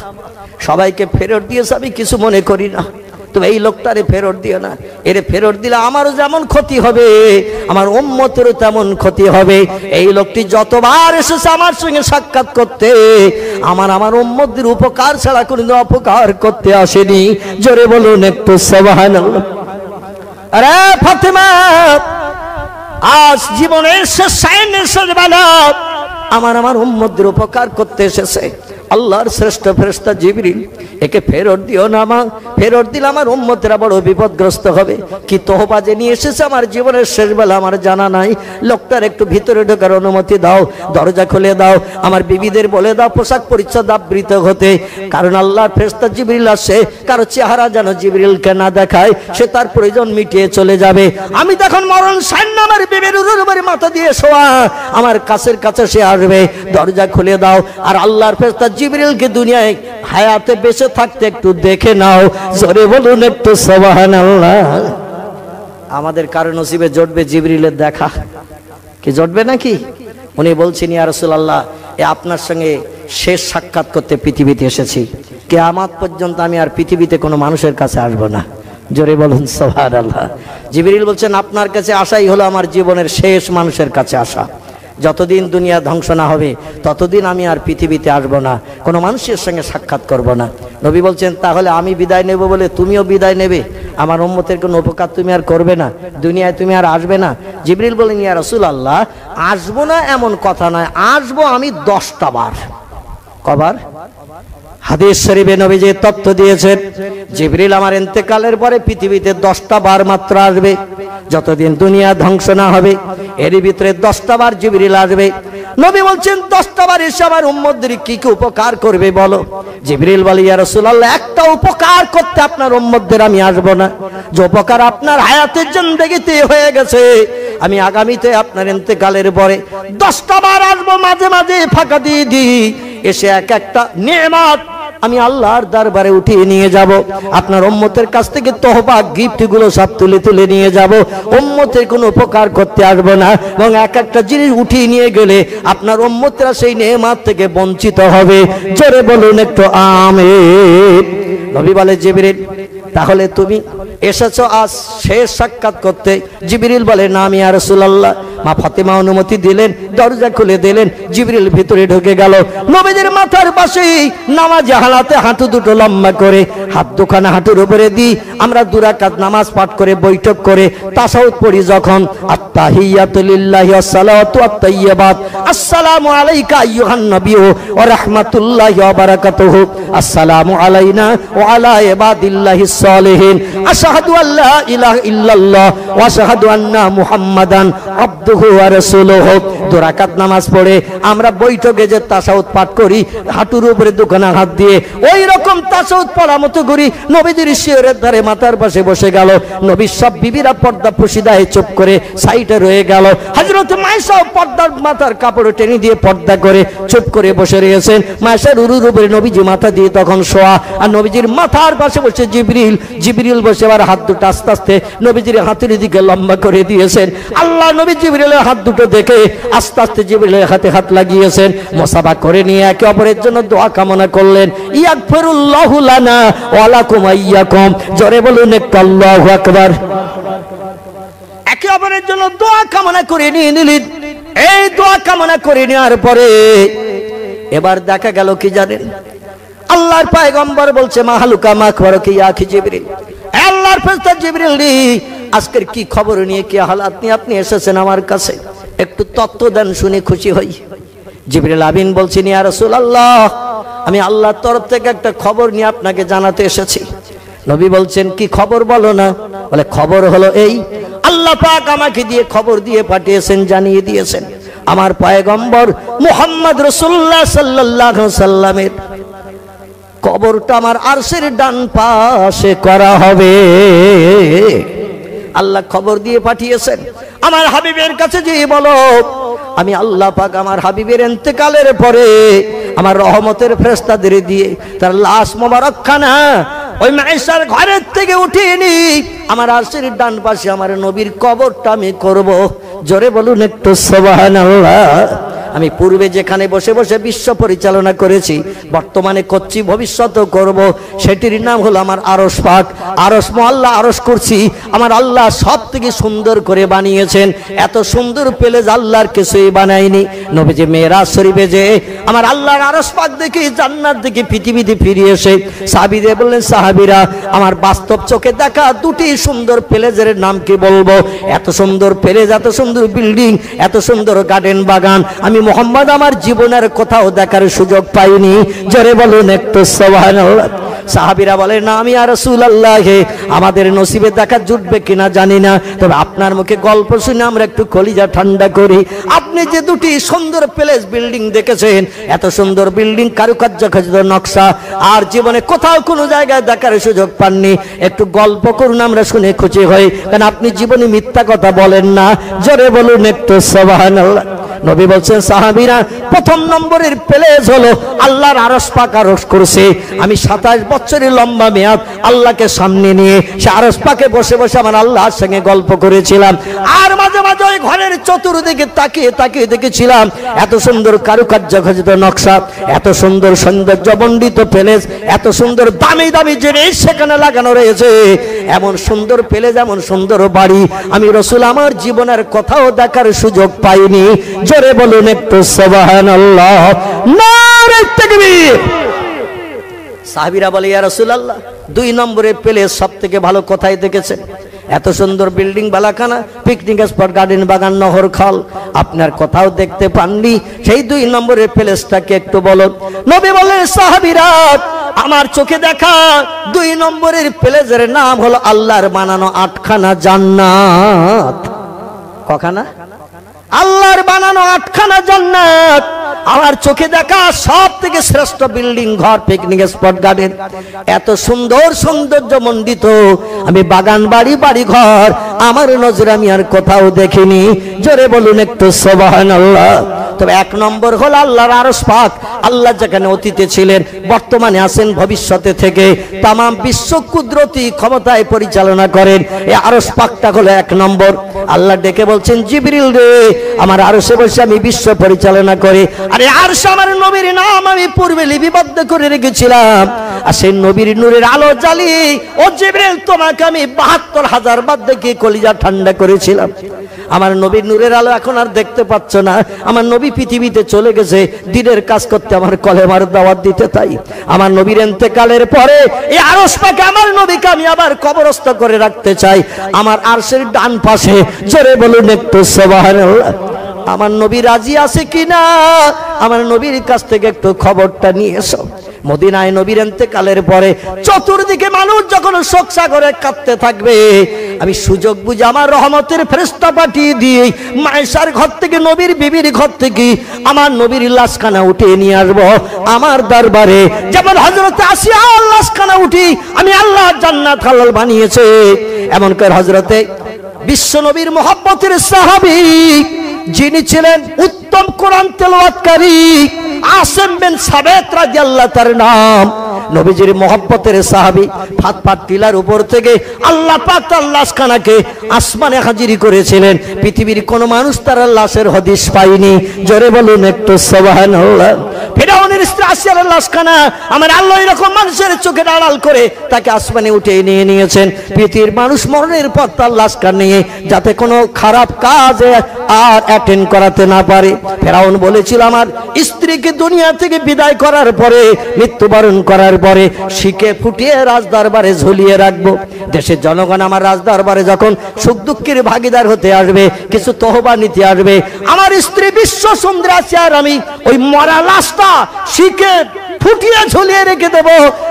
Speaker 1: সবাইকে ফেরত দিয়েছে আমি কিছু মনে করি না, তুমি এই লোকটারে ফেরত দিও না। এরে ফেরত দিলে আমারও যেমন ক্ষতি হবে, আমার উম্মতেরও তেমন ক্ষতি হবে। এই লোকটি যতবার এসেছে আমার সঙ্গে সাক্ষাৎ করতে, আমার উম্মতদের উপকার ছাড়া কোনো অপকার করতে আসেনি। জোরে বলুন একটু সুবহানাল্লাহ। আরে ফাতেমা, আজ জীবনের শেষ বেলা আমার উম্মতদের উপকার করতে এসেছে আল্লাহর শ্রেষ্ঠ ফেরেশতা জিবরিল, একে ফেরত দিও না মা, ফেরত দিলে আমার উম্মতেরা বড় বিপদগ্রস্ত হবে। কি তোহবা যে নিয়ে এসেছে আমার জীবনের শেষ বেলা আমার জানা নাই। লোকটার একটু ভিতরে ঢোকার অনুমতি দাও, দরজা খুলে দাও, আমার বিবিদের বলে দাও পোশাক পরিচ্ছদ আবৃত হতে, কারণ আল্লাহর ফেরেশতা জিবরিল আসে, কারো চেহারা যেন জিবরিলকে না দেখায়, সে তার প্রয়োজন মিটিয়ে চলে যাবে। আমি তখন মরণ সান্না আমার বিবির উপরে মাথা দিয়ে শোয়া, আমার কাছের কাছে সে আসবে, দরজা খুলে দাও। আর আল্লাহর ফেরেশতা জিবরিলকে দুনিয়ায় হায়াতে বেঁচে থাকতে একটু দেখে নাও। জোরে বলুন একটু সুবহানাল্লাহ। আমাদের কারো নসিবে জটবে জিবরিলের দেখা, কি জটবে নাকি? উনি বলছেন, ইয়া রাসূলুল্লাহ, এ আপনার সঙ্গে শেষ সাক্ষাৎ করতে পৃথিবীতে এসেছি, কিয়ামত পর্যন্ত আমি আর পৃথিবীতে কোনো মানুষের কাছে আসব না। জোরে বলুন সুবহানাল্লাহ। জিবরিল বলছেন, আপনার কাছে আসাই হলো আমার জীবনের শেষ মানুষের কাছে আসা। যতদিন দুনিয়া ধ্বংস না হবে ততদিন আমি আর পৃথিবীতে আসব না, কোনো মানুষের সঙ্গে সাক্ষাৎ করব না। নবী বলছেন, তাহলে আমি বিদায় নেব বলে তুমিও বিদায় নেবে, আমার উম্মতের কোনো উপকার তুমি আর করবে না, দুনিয়ায় তুমি আর আসবে না। জিবরিল বলেন, ইয়া রাসূলুল্লাহ, আসবো না এমন কথা নয়, আসবো আমি 10টা বার। কবার? হাদিস শরীফে নবীজি তথ্য দিয়েছেন, জিবরিল আমার ইন্তেকালের পরে পৃথিবীতে 10টা বার মাত্র আসবে, যতদিন দুনিয়া ধ্বংস না হবে এর ভিতরে 10টা বার জিবরিল আসবে। নবী বলছেন, 10টা বার এসে আমার উম্মতদের কি কি উপকার করবে বলো। জিবরিল বলে, ইয়া রাসূলুল্লাহ, একটা উপকার করতে আপনার উম্মতদের আমি আসবো না, যে উপকার আপনার হায়াতের জিন্দেগিতে হয়ে গেছে, আমি আগামীতে আপনার ইন্তেকালের পরে 10টা বার আসবো, মাঝে মাঝে ফাঁকা দিয়ে দিই, এসে এক একটা নেয়ামত আমি আল্লাহর দরবারে উঠিয়ে নিয়ে যাব। আপনার উম্মতের কাছ থেকে তওবা গিফট গুলো সব তুলে তুলে নিয়ে যাব, উম্মতের কোনো উপকার করতে আসবো না, এবং এক একটা জিনিস উঠিয়ে নিয়ে গেলে আপনার উম্মতরা সেই নেয়ামত থেকে বঞ্চিত হবে। জোরে বলুন একটু আমিন। নবী বলে, জিবরিল, তাহলে তুমি এসেছো আজ শেষ সাক্ষাৎ করতে? জিবরিল বলে, না আমি ইয়া রাসূলুল্লাহ। মা ফাতেমা অনুমতি দিলেন, দরজা খুলে দিলেন, জিবরিল ভিতরে ঢুকে গেল। নবীদের মাথার পাশেই নামাজ হালাতে হাঁটু দুটো লম্বা করে হাত দুখানা হাঁটুর উপরে দিই, আমরা 2 রাকাত নামাজ পাঠ করে বৈঠক করে তাশাহুদ পড়ি যখন, আত্তাহিয়াতু লিল্লাহি ওয়াস সালাতু ওয়াত তাইয়্যিবাত, আসসালামু আলাইকা আইয়ুহান নাবিয়্যু ওয়া রাহমাতুল্লাহি ওয়া বারাকাতুহু, আসসালামু আলাইনা ওয়া আলা ইবাদিল্লাহিস সালিহিন, আশহাদু আল্লা ইলাহা ইল্লাল্লাহ ওয়া আশহাদু আন্না মুহাম্মাদান আবদুহু ওয়া রাসূলুহু। 2 রাকাত নামাজ পড়ে আমরা বৈঠকে যে তাশাহুদ পাঠ করি, হাঁটুর উপরে দুখানা হাত দিয়ে ওই রকম তাশাহুদ পড়া মতো করি। নবীদের শিয়রের ধারে মাথার পাশে বসে গেল, নবীর সব বিবিরা পর্দা পুশিদায় চুপ করে সাইডে রয়ে গেল। হযরত মায়েশা পর্দার মাথার কাপড় টেনে দিয়ে পর্দা করে চুপ করে বসে রয়েছেন। মায়েশার উরুর উপরে নবীজি মাথা দিয়ে তখন শোয়া, আর নবীজির মাথার পাশে বসে জিবরিল। জিবরিল বসে আবার হাত দুটো আস্তে আস্তে নবীজির হাতের দিকে লম্বা করে দিয়েছেন। আল্লাহ নবী জিবরিলের হাত দুটো দেখে আস্তে আস্তে জিবরিলের হাতে হাত লাগিয়েছেন, মুসাফা করে নিয়ে একে অপরের জন্য দোয়া কামনা করলেন। ইয়াগফিরুল্লাহু লানা ওয়া লাকুম আইয়াকুম। জোরে বলুন একটু আল্লাহু আকবার। একে অপরের জন্য দোয়া কামনা করে নিয়ে নিলেন। এই দোয়া কামনা করে নেওয়ার পরে এবার দেখা গেল কি জানেন, আল্লাহর পয়গম্বর বলছে, মাহালুকা মাখবারকি ইয়া আখি জিবরিল, আল্লাহর ফেরেশতা জিবরিল, আজকের কি খবর নিয়ে কি হালাত নিয়ে আপনি এসেছেন আমার কাছে, একটু তত্ত্ব দেন, শুনে খুশি হই। জিবরিল আমিন বলছেন, ইয়া রাসূলুল্লাহ, আমি আল্লাহর তরফ থেকে একটা খবর নিয়ে আপনাকে জানাতে এসেছি। নবী বলছেন, কি খবর বলো না? বলে, খবর হলো এই, আল্লাহ পাক আমাকে দিয়ে খবর দিয়ে পাঠিয়েছেন, জানিয়ে দিয়েছেন আমার পয়গম্বর মুহাম্মদ রাসূলুল্লাহ সাল্লাল্লাহু আলাইহি সাল্লামের কবরটা আমার আরশের ডান পাশে করা হবে। আল্লাহ খবর দিয়ে পাঠিয়েছেন। আমার হাবিবের কাছে যে বলো, আমি আল্লাহ পাক আমার হাবিবের ইন্তেকালের পরে আমার রহমতের ফেরেশতাদের দিয়ে তার লাশ মোবারকখানা ওই মায়েশার ঘরের থেকে উঠিয়ে নি আমার আরশের ডান পাশে আমার নবীর কবরটা আমি করব। জোরে বলুন একটু সুবহানাল্লাহ। আমি পূর্বে যেখানে বসে বসে বিশ্ব পরিচালনা করেছি, বর্তমানে করছি, ভবিষ্যতেও করব, সেটির নাম হলো আমার আরশ পাক। আরশ মোয়াল্লা আরশ করছি, আমার আল্লাহ সব থেকে সুন্দর করে বানিয়েছেন। এত সুন্দর পেলে আল্লাহর কিছুই বানায়নি। নবীজি মেরাজ শরীফে যে আমার আল্লাহর আরশ পাক দেখে জান্নাত দেখে পৃথিবীতে ফিরে এসে সাহাবীদের বললেন, সাহাবীরা আমার বাস্তব চোখে দেখা দুটি সুন্দর প্লেজের নাম কি বলবো? এত সুন্দর প্লেজ, এত সুন্দর বিল্ডিং, এত সুন্দর গার্ডেন বাগান আমি মুহাম্মদ আমার জীবনের কোথাও দেখার সুযোগ পাইনি। জোরে বলুন একটু সুবহানাল্লাহ। সাহাবীরা বলে, না আমি আর রাসূলুল্লাহ, আমাদের নসিবে দেখা জুটবে কিনা জানি না, তবে আপনার মুখে গল্প শুনে আমরা একটু কলিজা ঠান্ডা করি। আপনি যে দুটি সুন্দর প্লেস বিল্ডিং দেখেছেন, এত সুন্দর বিল্ডিং, কারুকার্য খচিত নকশা, আর জীবনে কোথাও কোনো জায়গায় দেখার সুযোগ পাননি, একটু গল্প করুন, আমরা শুনে খুশি হই, কারণ আপনি জীবনে মিথ্যা কথা বলেন না। জোরে বলুন একটু সুবহানাল্লাহ। নবী বলছেন, সাহাবীরা প্রথম নম্বরের প্লেস হলো আল্লাহর আরশ পাক আরশ করছে। আমি 27 বছরের লম্বা মেয়াদ আল্লাহকে সামনে নিয়ে সে আরশ পাকে বসে বসে আমার আল্লাহর সঙ্গে গল্প করেছিলাম। আর মাঝে মাঝে ওই ঘরের চতুর্দিকে তাকিয়ে তাকিয়ে দেখেছিলাম এত সুন্দর কারুকার্য খচিত নকশা, এত সুন্দর সৌন্দর্যমণ্ডিত প্লেস, এত সুন্দর দামি দামি জিনিস সেখানে লাগানো রয়েছে। এমন সুন্দর প্লেস, এমন সুন্দর বাড়ি আমি রাসূল আমার জীবনের কোথাও দেখার সুযোগ পাইনি। জোরে বলুন একটু সুবহানাল্লাহ, নারে তাকবীর। সাহাবীরা বলে, ইয়া রাসূলুল্লাহ, 2 নম্বরের প্লেস সবথেকে ভালো কোথায় দেখেছেন? এত সুন্দর বিল্ডিং বালাখানা, পিকনিক স্পট, গার্ডেন বাগান, নহর খাল আপনার কোথাও দেখতে পাননি, সেই 2 নম্বরের প্লেসটাকে একটু বলুন। নবী বলেন, সাহাবীরা আমার চোখে দেখা 2 নম্বরের প্লেসের নাম হলো আল্লাহর বানানো 8খানা জান্নাত। কখানা? আল্লাহর বানানো 8খানা জান্নাত। আমার চোখে দেখা সব থেকে শ্রেষ্ঠ বিল্ডিং, ঘর, পিকনিক স্পট, গার্ডেন, এত সুন্দর সৌন্দর্যমণ্ডিত আমি বাগান, বাড়ি, বাড়ি ঘর আমার নজরে আমি আর কোথাও দেখিনি। জোরে বলুন একটু সুবহানাল্লাহ। তবে 1 নম্বর হল আল্লাহর আরশ পাক। আল্লাহ যেখানে অতীতে ছিলেন, বর্তমানে আছেন, ভবিষ্যতে থেকে তাম বিশ্ব কুদরতি ক্ষমতায় পরিচালনা করেন। এই আরশ পাকটা হলো 1 নম্বর। আল্লাহ ডেকে বলছেন, জিবরিল রে, আমার আরশে বসে আমি বিশ্ব পরিচালনা করি। আরে আরশ আমার নবীর নাম আমি পূর্বে লিপিবদ্ধ করে রেখেছিলাম, আর সেই নবীর নূরের আলো জ্বালিয়ে ও জিবরিল তোমাকে আমি 72,000 বার দেখে কলিজা ঠান্ডা করেছিলাম। আমার নবীর নূরের আলো এখন আর দেখতে পাচ্ছ না। আমার নবী পৃথিবীতে চলে গেছে দিনের কাজ করতে, আমার কলেমার দাওয়াত দিতে। তাই আমার নবীর ইন্তেকালের পরে এই আরশ পাকে আমার নবীকে আমি আবার কবরস্থ করে রাখতে চাই আমার আরশের ডান পাশে। জোরে বলুন একটু সুবহানাল্লাহ। আমার নবী রাজি আছে কিনা আমার নবীর কাছ থেকে একটু খবরটা নিয়ে এসো। মদিনায় নবীর ইন্তেকালের পরে চতুর্দিকে মানুষ যখন শোক সাগরে কাঁদতে থাকবে, আমি সুযোগ বুঝে আমার রহমতের ফেরেশতা পাঠিয়ে দিয়ে মায়েশার ঘর থেকে, নবীর বিবির ঘর থেকে আমার নবীর লাশখানা উঠিয়ে নিয়ে আসবো আমার দরবারে। যেমন হযরত আসিয়ার লাশখানা উঠি আমি আল্লাহ জান্নাত হালাল বানিয়েছে, এমন করে হযরতে বিশ্ব নবীর মহব্বতের সাহাবী যিনি ছিলেন উত্তম কোরআন তেলাওয়াতকারী আসিম বিন সাবিত রাদিয়াল্লাহু তার নাম, নবীজির মহব্বতের সাহাবী, ফাত টিলার উপর থেকে আল্লাহ পাক তার লাশখানাকে আসমানে হাজির করেছিলেন। পৃথিবীর কোন মানুষ তার লাশের হদিস পায়নি। জোরে বলুন একটু সুবহানাল্লাহ। ফিরআউনের স্ত্রী আসিয়ার লাশখানা আমার আল্লাহ এরকম মানুষের চোখে আড়াল করে তাকে আসমানে উঠিয়ে নিয়ে নিয়েছেন। পৃথিবীর মানুষ মরণের পর তার লাশখানা নিয়ে যাতে কোনো খারাপ কাজ আর অ্যাটেন্ড করাতে না পারে। ফিরআউন বলেছিল, আমার স্ত্রীকে দুনিয়া থেকে বিদায় করার পরে, মৃত্যুবরণ করার পরে শিকে ফুটিয়ে রাজদরবারে ঝুলিয়ে রাখবো। দেশের জনগণ আমার রাজদরবারে যখন সুখ দুঃখের ভাগিদার হতে আসবে, কিছু তহবা নিতে আসবে, আমার স্ত্রী বিশ্ব সুন্দরী আছে আর আমি ওই মরা লাশটা শিকে ফুটিয়ে ঝুলিয়ে রেখে দেব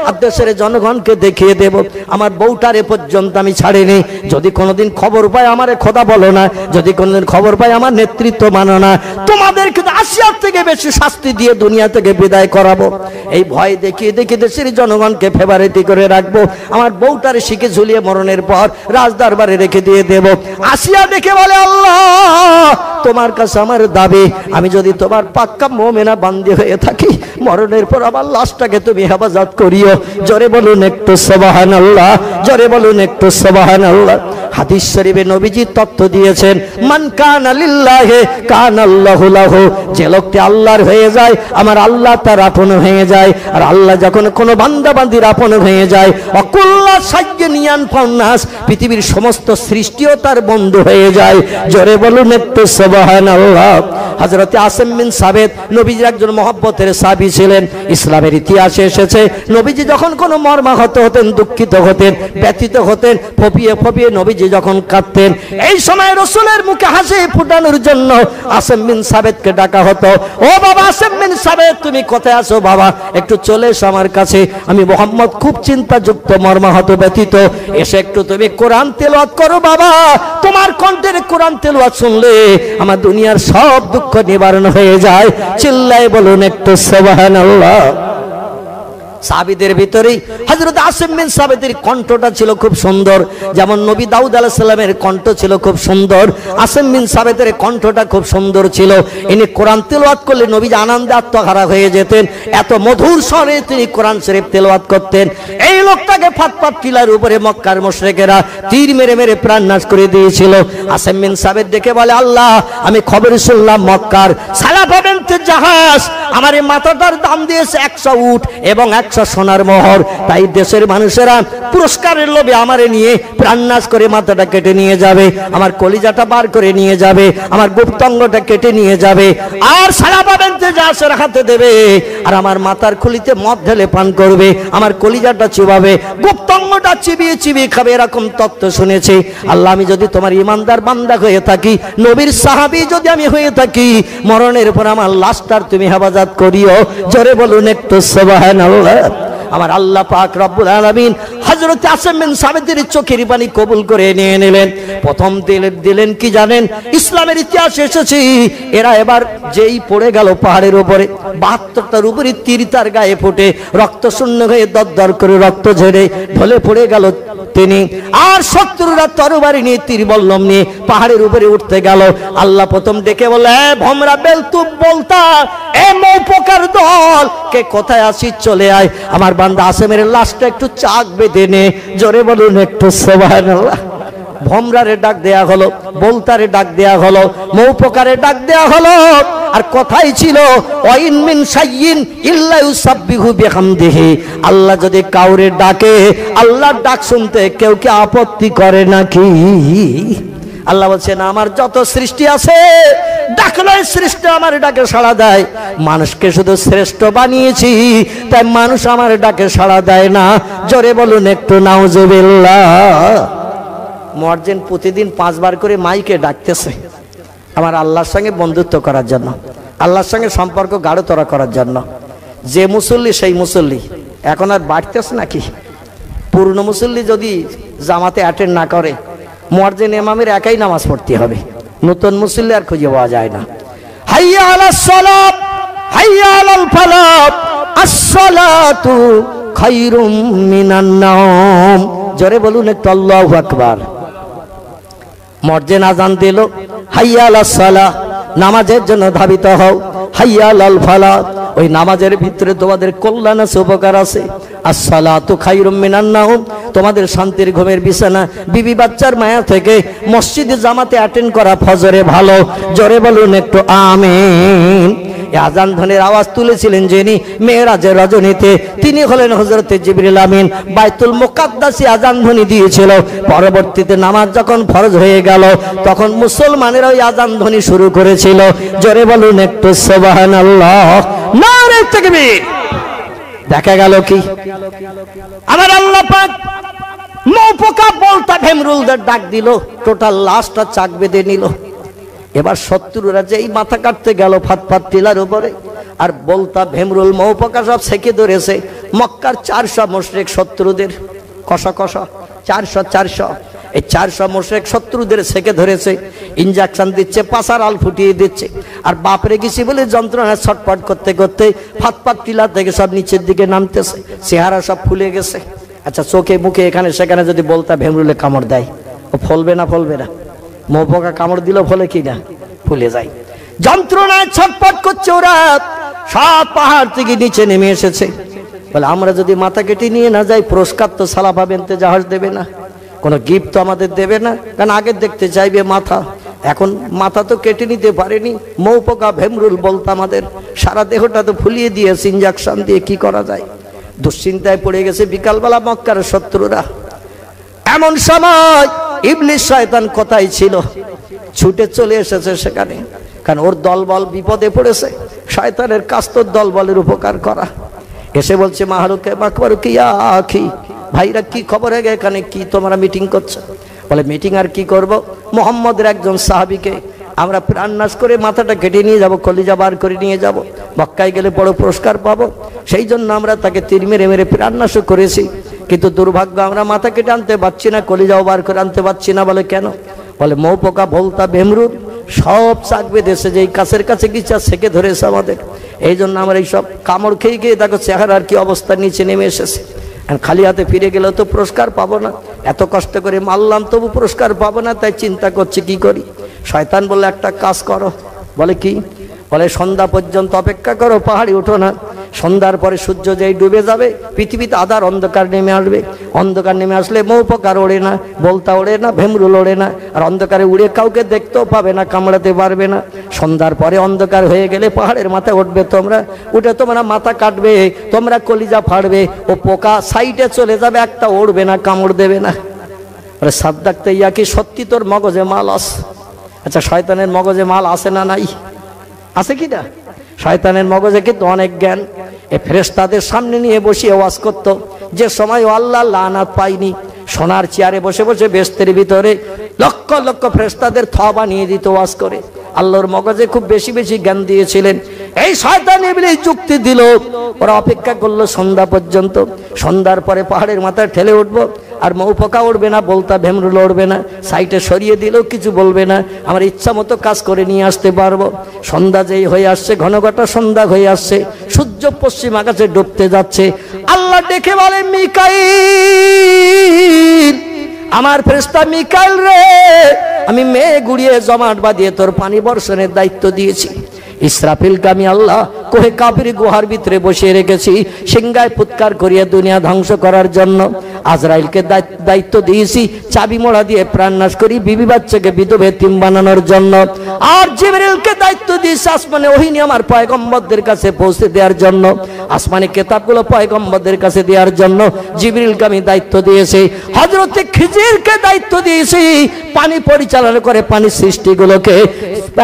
Speaker 1: আর দেশের জনগণকে দেখিয়ে দেব আমার বউটার এ পর্যন্ত আমি ছাড়িনি। যদি কোনোদিন খবর পাই আমারে খোদা বলো না, যদি কোনোদিন খবর পাই আমার নেতৃত্ব মানো না, তোমাদেরকে আসিয়ার থেকে বেশি শাস্তি দিয়ে দুনিয়া থেকে বিদায় করাবো। এই ভয় দেখিয়ে দেখিয়ে দেশের জনগণকে ফেভারিটি করে রাখবো। আমার বউটারে শিখে ঝুলিয়ে মরণের পর রাজদরবারে রেখে দিয়ে দেব। আসিয়া দেখে বলে আল্লাহ তোমার কাছে আমার দাবি, আমি যদি তোমার পাক্কা মুমিনা বান্দি হয়ে থাকি মরণের পর আমার লাশটাকে তুমি হেফাজত করিও। জোরে বলুন একটু সুবহানাল্লাহ, জোরে বলুন একটু সুবহানাল্লাহ। হাদিস শরীফে নবীজি তত্ত্ব দিয়েছেন মান কানা লিল্লাহি কানাল্লাহু লাহু, যে লোকটি আল্লাহর হয়ে যায় আমার আল্লাহ তার আপন হয়ে যায়। আর আল্লাহ যখন কোনো বান্দা বান্দির আপন হয়ে যায় অকুল্লা সাজ্জানিয়ান ফান্নাস, পৃথিবীর সমস্ত সৃষ্টিও তার বন্ধু হয়ে যায়। জোরে বলুন একটু সুবহানাল্লাহ। হযরত আসিম বিন সাবিত নবীজির একজন মহব্বতের সাহাবী ছিলেন। ইসলামের ইতিহাসে এসেছে নবীজি যখন কোনো মর্মাহত হতেন, দুঃখিত হতেন, ব্যথিত হতেন, ফপিয়ে ফপিয়ে নবীজি যখন কাঁদতেন, এই সময় রাসূলের মুখে হাসি ফুটানোর জন্য আসিম বিন সাবিতকে ডাকা হতো। ও বাবা আসিম বিন সাবিত তুমি কোথায় আছো বাবা, একটু চলে এসো আমার কাছে, আমি মুহাম্মদ খুব চিন্তাযুক্ত মর্মাহত ব্যথিত, এসে একটু তুমি কোরআন তেলাওয়াত করো বাবা, তোমার কণ্ঠের কোরআন তেলাওয়াত শুনলে আমার দুনিয়ার সব দুঃখ নিবারণ হয়ে যায়। চিল্লায় বলুন একটু সুবহানাল্লাহ। সাহাবীদের ভিতরেই হযরত আসিম বিন সাবিতের কণ্ঠটা ছিল খুব সুন্দর, যেমন নবী দাউদ আলাইহিস সালামের কণ্ঠ ছিল খুব সুন্দর, আসিম বিন সাবিতের কণ্ঠটা খুব সুন্দর ছিল। ইনি কোরআন তেলাওয়াত করলে নবীজি আনন্দে আত্মহারা হয়ে যেতেন, এত মধুর স্বরে তিনি কোরআন শরীফ তেলাওয়াত করতেন। এই লোকটাকে ফাতফাত টিলার উপরে মক্কার মুশরিকেরা তীর মেরে মেরে প্রাণ নাশ করে দিয়েছিল। আসিম বিন সাবিত দেখে বলে আল্লাহ আমি খবর শুনলাম মক্কার সালাফা বিনতে জাহাজ আমার এই মাথাটার দাম দিয়েছে 100 উট এবং 100 সোনার মোহর, তাই দেশের মানুষেরা পুরস্কারের লোভে আমারে নিয়ে প্রাণনাশ করে মাথাটা কেটে নিয়ে যাবে, আমার কলিজাটা বার করে নিয়ে যাবে, আমার গুপ্তাঙ্গটা কেটে নিয়ে যাবে, আর সালাফা বিনতে জাহাজের হাতে দেবে, আর আমার মাথার খুলিতে মদ ঢেলে পান করবে, আমার কলিজাটা চিবাবে, গুপ্তাঙ্গটা চিবিয়ে চিবিয়ে খাবে। এরকম তত্ত্ব শুনেছি। আল্লাহ আমি যদি তোমার ইমানদার বান্দা হয়ে থাকি, নবীর সাহাবী যদি আমি হয়ে থাকি, মরণের পর আমার লাশটার তুমি হেফাজত করিও। জোরে বলুন একটু সুবহানাল্লাহ। আমার আল্লাহ পাক রব্বুল আলামিন হযরত আসিম বিন সাবিতের চোখের পানি কবুল করে নিয়ে নিলেন। প্রথম দিলেন কি জানেন, ইসলামের ইতিহাসে এসেছে এরা এবার যেই পড়ে গেল পাহাড়ের উপরে, 72টার উপরে তীর তার গায়ে ফুটে রক্ত শূন্য হয়ে দরদর করে রক্ত ঝরে ঢলে পড়ে গেল তিনি, আর শত্রুরা তরবারি নিয়ে তীর বল্লম নিয়ে পাহাড়ের উপরে উঠতে গেল। আল্লাহ প্রথম ডেকে বলে ভমরা বেলতুব বলতা এ মৌপকার দল কে কোথায় আসিস চলে আয়, আমার বান্দা আসিমের লাশটা একটু চাক বেঁধে নে। জোরে বলুন একটু সুবহানাল্লাহ। ভমরারে ডাক দেয়া হলো, বলতারে ডাক দেয়া হলো, মৌপকারে ডাক দেয়া হলো, আর কথাই ছিল ওয়াইন মিন শাইইন ইল্লা ইউসাব্বিহু বিহামদিহি, আল্লাহ যদি কাউরে ডাকে আল্লাহর ডাক শুনতে কেউ কি আপত্তি করে নাকি? আল্লাহ বলছেন আমার যত সৃষ্টি আছে ডাকলে সৃষ্টি আমার ডাকে সাড়া দেয়, মানুষকে শুধু শ্রেষ্ঠ বানিয়েছি তাই মানুষ আমার ডাকে সাড়া দেয় না। জোরে বলুন একটু নাউজুবিল্লাহ। মুয়াজ্জিন প্রতিদিন 5 বার করে মাইকে ডাকতেছে আমার আল্লাহর সঙ্গে বন্ধুত্ব করার জন্য, আল্লাহর সঙ্গে সম্পর্ক গাঢ়তর করার জন্য। যে মুসল্লি সেই মুসল্লি এখন আর বাড়তেছে নাকি? পূর্ণ মুসল্লি যদি জামাতে অ্যাটেন্ড না করে মুয়াজ্জিন ইমামের একাই নামাজ পড়তে হবে, নতুন মুসল্লি আর খুঁজে পাওয়া যায় না। হাইয়া আলাস সালাত হাইয়া আলাল ফালাহ আস-সালাতু খায়রুম মিনান নাওম। জোরে বলুন একটু আল্লাহু আকবার। মুয়াজ্জিন আযান দিল, হাইয়া আলাস সালাহ নামাজের জন্য ধাবিত হও, হাইয়া আলাল ফালাহ ওই নামাজের ভিতরে তোমাদের কল্যাণ আছে, উপকার আছে। আসসালাতু খায়রুম মিনান নাওম তোমাদের শান্তির ঘুমের বিছানা, বিবি বাচ্চার মায়া থেকে মসজিদে জামাতে অ্যাটেন্ড করা ফজরে ভালো। জোরে বলুন একটু আমিন। আজান ধ্বনির আওয়াজ তুলেছিলেন যিনি মেরাজের রজনীতে, তিনি হলেন হযরত জিবরিল আমিন। বাইতুল মুকাদ্দাসে আজান ধ্বনি দিয়েছিল। পরবর্তীতে নামাজ যখন ফরজ হয়ে গেল তখন মুসলমানেরা ওই আজান ধ্বনি শুরু করেছিল। জোরে বলুন একটু সুবহানাল্লাহ, নারে তাকবীর। দেখা গেল কি আমার আল্লাহ পাক মৌপকা বলতা ভেমরুলদের ডাক দিল, টোটাল লাশটা চাক বেঁধে নিল। এবার শত্রুরা যেই মাথা কাটতে গেল ফাতফাত টিলার উপরে, আর বলতা ভেমরুল মৌপকা সব সেকে ধরেছে মক্কার 400 মুশরিক শত্রুদের। কষা কষা 400 এই 400 মুশরিক শত্রুদের সেকে ধরেছে, ইনজেকশন দিচ্ছে, পাছার আল ফুটিয়ে দিচ্ছে। আর বাপরে গেছি বলে যন্ত্রণায় ছটপট করতে করতে ফাতপাত টিলা থেকে সব নিচের দিকে নামতেছে, চেহারা সব ফুলে গেছে। আচ্ছা, চোখে মুখে এখানে সেখানে যদি বলতা ভেমরুলে কামড় দেয়, ও ফলবে না? ফলবে না। মৌপকা কামড় দিল ফলে কি না? ফুলে যায়। যন্ত্রণায় ছটপট করছে ওরা। সব পাহাড় থেকে নিচে নেমে এসেছে। বলে আমরা যদি মাথা কেটে নিয়ে না যাই, পুরস্কার তো সালা পাবেন, জাহাজ দেবে না, কোনো গিফট তো আমাদের দেবে না, কারণ আগে দেখতে চাইবে মাথা। এখন মাথা তো কেটে নিতে পারেনি, মৌপকা ভেমরুল বলতা আমাদের সারা দেহটা তো ফুলিয়ে দিয়েছে ইনজেকশন দিয়ে, কি করা যায়? দুশ্চিন্তায় পড়ে গেছে বিকালবেলা মক্কার শত্রুরা। এমন সময় ইবলিস শয়তান কোথায় ছিল? ছুটে চলে এসেছে সেখানে, কারণ ওর দলবল বিপদে পড়েছে। শয়তানের কাজ তো দলবলের উপকার করা। এসে বলছে মাহরুকে মাকবরুকি ইয়া আখি, ভাইরা কি খবর হয়ে গেছে এখানে, কি তোমরা মিটিং করছো? বলে মিটিং আর কি করব, মোহাম্মদের একজন সাহাবীকে আমরা প্রাণনাশ করে মাথাটা কেটে নিয়ে যাব, কলিজা বার করে নিয়ে যাব, মক্কায় গেলে বড় পুরস্কার পাবো। সেই জন্য আমরা তাকে তীর মেরে মেরে প্রাণনাশও করেছি, কিন্তু দুর্ভাগ্য আমরা মাথা কেটে আনতে পারছি না, কলিজাও বার করে আনতে পারছি না। বলে কেন? বলে মৌপকা বলতা ভেমরুল সব চাক বেঁধেছে, যে এই কাছের কাছে কিছু সেকে ধরেছে আমাদের, এই জন্য আমরা এইসব কামড় খেয়ে গিয়ে দেখো চেহারার কি অবস্থা, নিচে নেমে এসেছে। খালি হাতে ফিরে গেলেও তো পুরস্কার পাবো না, এত কষ্ট করে মারলাম তবু পুরস্কার পাবো না, তাই চিন্তা করছি কি করি। শয়তান বলল একটা কাজ করো। বলে কি? বলে সন্ধ্যা পর্যন্ত অপেক্ষা করো, পাহাড়ে উঠো না। সন্ধ্যার পরে সূর্য যেই ডুবে যাবে পৃথিবীতে আধার অন্ধকার নেমে আসবে। অন্ধকার নেমে আসলে মৌপকার ওড়ে না, বলতা ওড়ে না, ভেমরুল ওড়ে না, আর অন্ধকারে উড়ে কাউকে দেখতেও পাবে না, কামড়াতে পারবে না। সন্ধ্যার পরে অন্ধকার হয়ে গেলে পাহাড়ের মাথায় উঠবে তোমরা, উঠে তোমরা মাথা কাটবে, তোমরা কলিজা ফাড়বে, ও পোকা সাইডে চলে যাবে, একটা উড়বে না, কামড় দেবে না। আরে সাদ্দাকতে ইয়া কি সত্যি তোর মগজে মাল আস? আচ্ছা, শয়তানের মগজে মাল আসে না? নাই, আছে কি না? শয়তানের মগজে কিন্তু অনেক জ্ঞান। এ ফেরেশতাদের সামনে নিয়ে বসিয়ে ওয়াজ করতো, যে সময় আল্লাহ লানাত পাইনি, সোনার চেয়ারে বসে বসে বেহেশতের ভিতরে লক্ষ লক্ষ ফেরেশতাদের থবা নিয়ে দিত ওয়াজ করে। আল্লাহর মগজে খুব বেশি বেশি জ্ঞান দিয়েছিলেন। এই শয়তান ইবলিস যুক্তি দিল, ওরা অপেক্ষা করলো সন্ধ্যা পর্যন্ত। সন্ধ্যার পরে পাহাড়ের মাথায় ঠেলে উঠবো, আর মৌপকা উঠবে না, বলতা ভেমরুল উঠবে না, সাইটে সরিয়ে দিলেও কিছু বলবে না, আমার ইচ্ছা মতো কাজ করে নিয়ে আসতে পারবো। সন্ধ্যা যেই হয়ে আসছে, ঘন ঘটা সন্ধ্যা হয়ে আসছে, সূর্য পশ্চিম আকাশে ডুবতে যাচ্ছে। আল্লাহ ডেকে বলে মিকাইল, আমার ফেরেশতা মিকাইল রে, আমি মেঘ গুড়িয়ে জমাট বাঁধিয়ে তোর পানি বর্ষণের দায়িত্ব দিয়েছি। ইসরাফিলকে আমি আল্লাহ কোহে কাফির গুহার ভিতরে বসিয়ে রেখেছি, সিংহায় ফুৎকার করিয়ে দুনিয়া ধ্বংস করার জন্য। আজরাইলকে দায়িত্ব দিয়েছি চাবি মোড়া দিয়ে প্রাণনাশ করি বিবি বাচ্চাকে বিধবা এতিম বানানোর জন্য। আর জিবরিলকে দায়িত্ব দিয়েছি আসমানে ওহী নিয়ে আমার পয়গম্বরদের কাছে পৌঁছে দেওয়ার জন্য, আসমানি কিতাবগুলো পয়গম্বরদের কাছে দেওয়ার জন্য জিবরিলকে আমি দায়িত্ব দিয়েছি। হযরতে খিজিরকে দায়িত্ব দিয়েছি পানি পরিচালনা করে পানি সৃষ্টিগুলোকে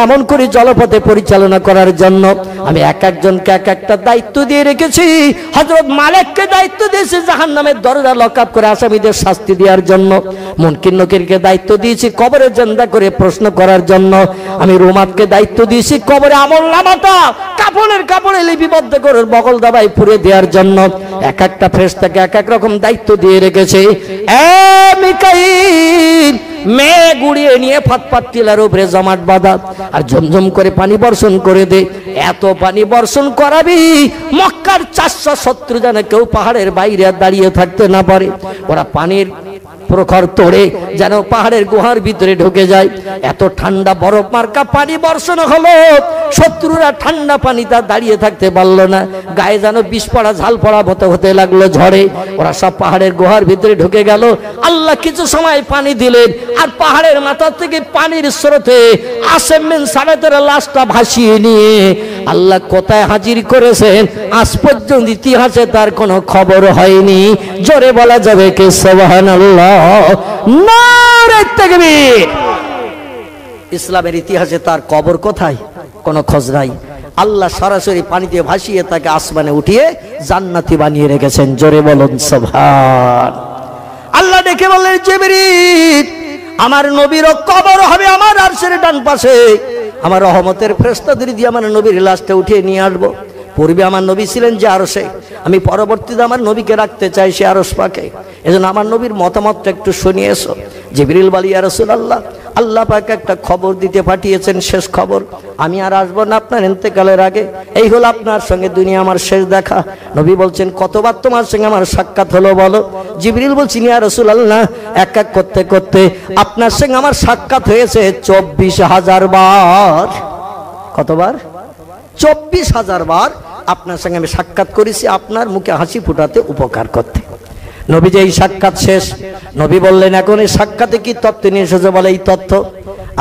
Speaker 1: এমন করে জলপথে পরিচালনা করার জন্য। আমি এক একজনকে এক একটা দায়িত্ব দিয়ে রেখেছি। হযরত মালিককে দায়িত্ব দিয়েছি জাহান্নামের দরজা লকআপ করে আসামিদের শাস্তি দেওয়ার জন্য। মুনকির নকিরকে দায়িত্ব দিয়েছি কবরে জিন্দা করে প্রশ্ন করার জন্য। আমি রুমাতকে দায়িত্ব দিয়েছি কবরে আমলনামাটা কাপড়ের কাপড়ে লিপিবদ্ধ করে বগল দাবায় পুরে দেওয়ার জন্য। এক একটা ফেরেশতাকে এক এক রকম দায়িত্ব দিয়ে রেখেছি। এ মিকাইল, মেঘ উড়িয়ে নিয়ে ফাতফাত টিলার উপরে জমাট বাঁধা আর ঝমঝম করে পানি বর্ষণ করে দে। এত পানি বর্ষণ করাবি মক্কার 470 জন কেউ পাহাড়ের বাইরে দাঁড়িয়ে থাকতে না পারে। ওরা পানির প্রখর তোড়ে যেন পাহাড়ের গুহার ভিতরে ঢুকে যায়। এত ঠান্ডা বরফ মার্কা পানি বর্ষণ হলো, শত্রুরা ঠান্ডা পানিতে দাঁড়িয়ে থাকতে পারলো না, গায়ে যেন বিষ পড়া ঝাল পড়া মতো হতে লাগলো ঝড়ে। ওরা সব পাহাড়ের গুহার ভিতরে ঢুকে গেল। আল্লাহ কিছু সময় পানি দিলেন, আর পাহাড়ের মাথা থেকে পানির স্রোতে আসেম বিন সাবেতের লাশটা ভাসিয়ে নিয়ে আল্লাহ কোথায় হাজির করেছেন আজ পর্যন্ত ইতিহাসে তার কোনো খবর হয়নি। জোরে বলা যাবে কি সুবহানাল্লাহ, নারে তাকবীর। ইসলামের ইতিহাসে তার কবর কোথায়, কোনো খোঁজ নাই। আল্লাহ সরাসরি পানিতে ভাসিয়ে তাকে আসমানে উঠিয়ে জান্নাতি বানিয়ে রেখেছেন। জোরে বলুন সুবহান। আল্লাহ ডেকে বললেন জিবরিল, আমার নবীরও কবর হবে আমার আরশের ডান পাশে। আমার রহমতের ফেরেশতাদের দিয়ে আমার নবীর লাশটা উঠিয়ে নিয়ে আসবো। পূর্বে আমার নবী ছিলেন যে আরশে, আমি পরবর্তীতে আমার নবীকে রাখতে চাই সে আরশ পাকে। এজন্য আমার নবীর মতামতটা একটু শুনিয়ে এসো। জিবরিল বলে, ইয়া রাসূলুল্লাহ, আল্লাহ পাক একটা খবর দিতে পাঠিয়েছেন, শেষ খবর। আমি আর আসবো না আপনার ইন্তেকালের আগে। এই হলো আপনার সঙ্গে দুনিয়া আমার শেষ দেখা। নবী বলছেন, কতবার তোমার সঙ্গে আমার সাক্ষাৎ হলো বলো? জিবরিল বলছেন, ইয়া রাসূলুল্লাহ, এক এক করতে করতে আপনার সঙ্গে আমার সাক্ষাৎ হয়েছে 24,000 বার। কতবার? 24,000 বার আপনার সঙ্গে আমি সাক্ষাৎ করেছি, আপনার মুখে হাসি ফুটাতে, উপকার করতে। নবী যে এই সাক্ষাৎ শেষ, নবী বললেন, এখন এই সাক্ষাতে কি তথ্য নিয়ে এসেছে? বলে, এই তথ্য